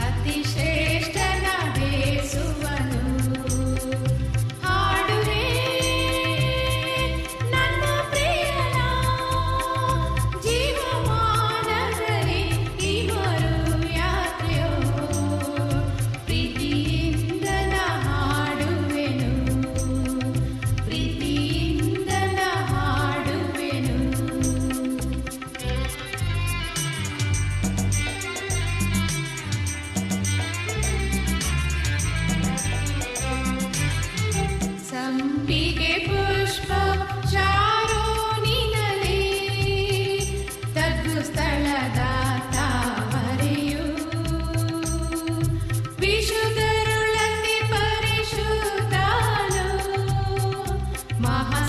ಅತಿ ಶ್ರೇಷ್ಠನ ಯೇಸುವನು. ಹಾಡುವೆ ನನ್ನ ಪ್ರಿಯನ ಜೀವಮಾನದಲ್ಲಿ ಇವರು ಯಾತ್ರೆಯೋ, ಪ್ರೀತಿಯಿಂದ ಹಾಡುವೆನು, ಪ್ರೀತಿಯಿಂದ ಹಾಡುವೆನು. ಸಂಪಿಗೆ ಪುಷ್ಪ ಶಾರೋನಿನಲ್ಲಿ ತಗ್ಗು ಸ್ಥಳದ ತಾವರೆಯು, ವಿಶುದ್ಧರುಳಂತೆ ಪರಿಶುದ್ಧನು, ಮಹಾ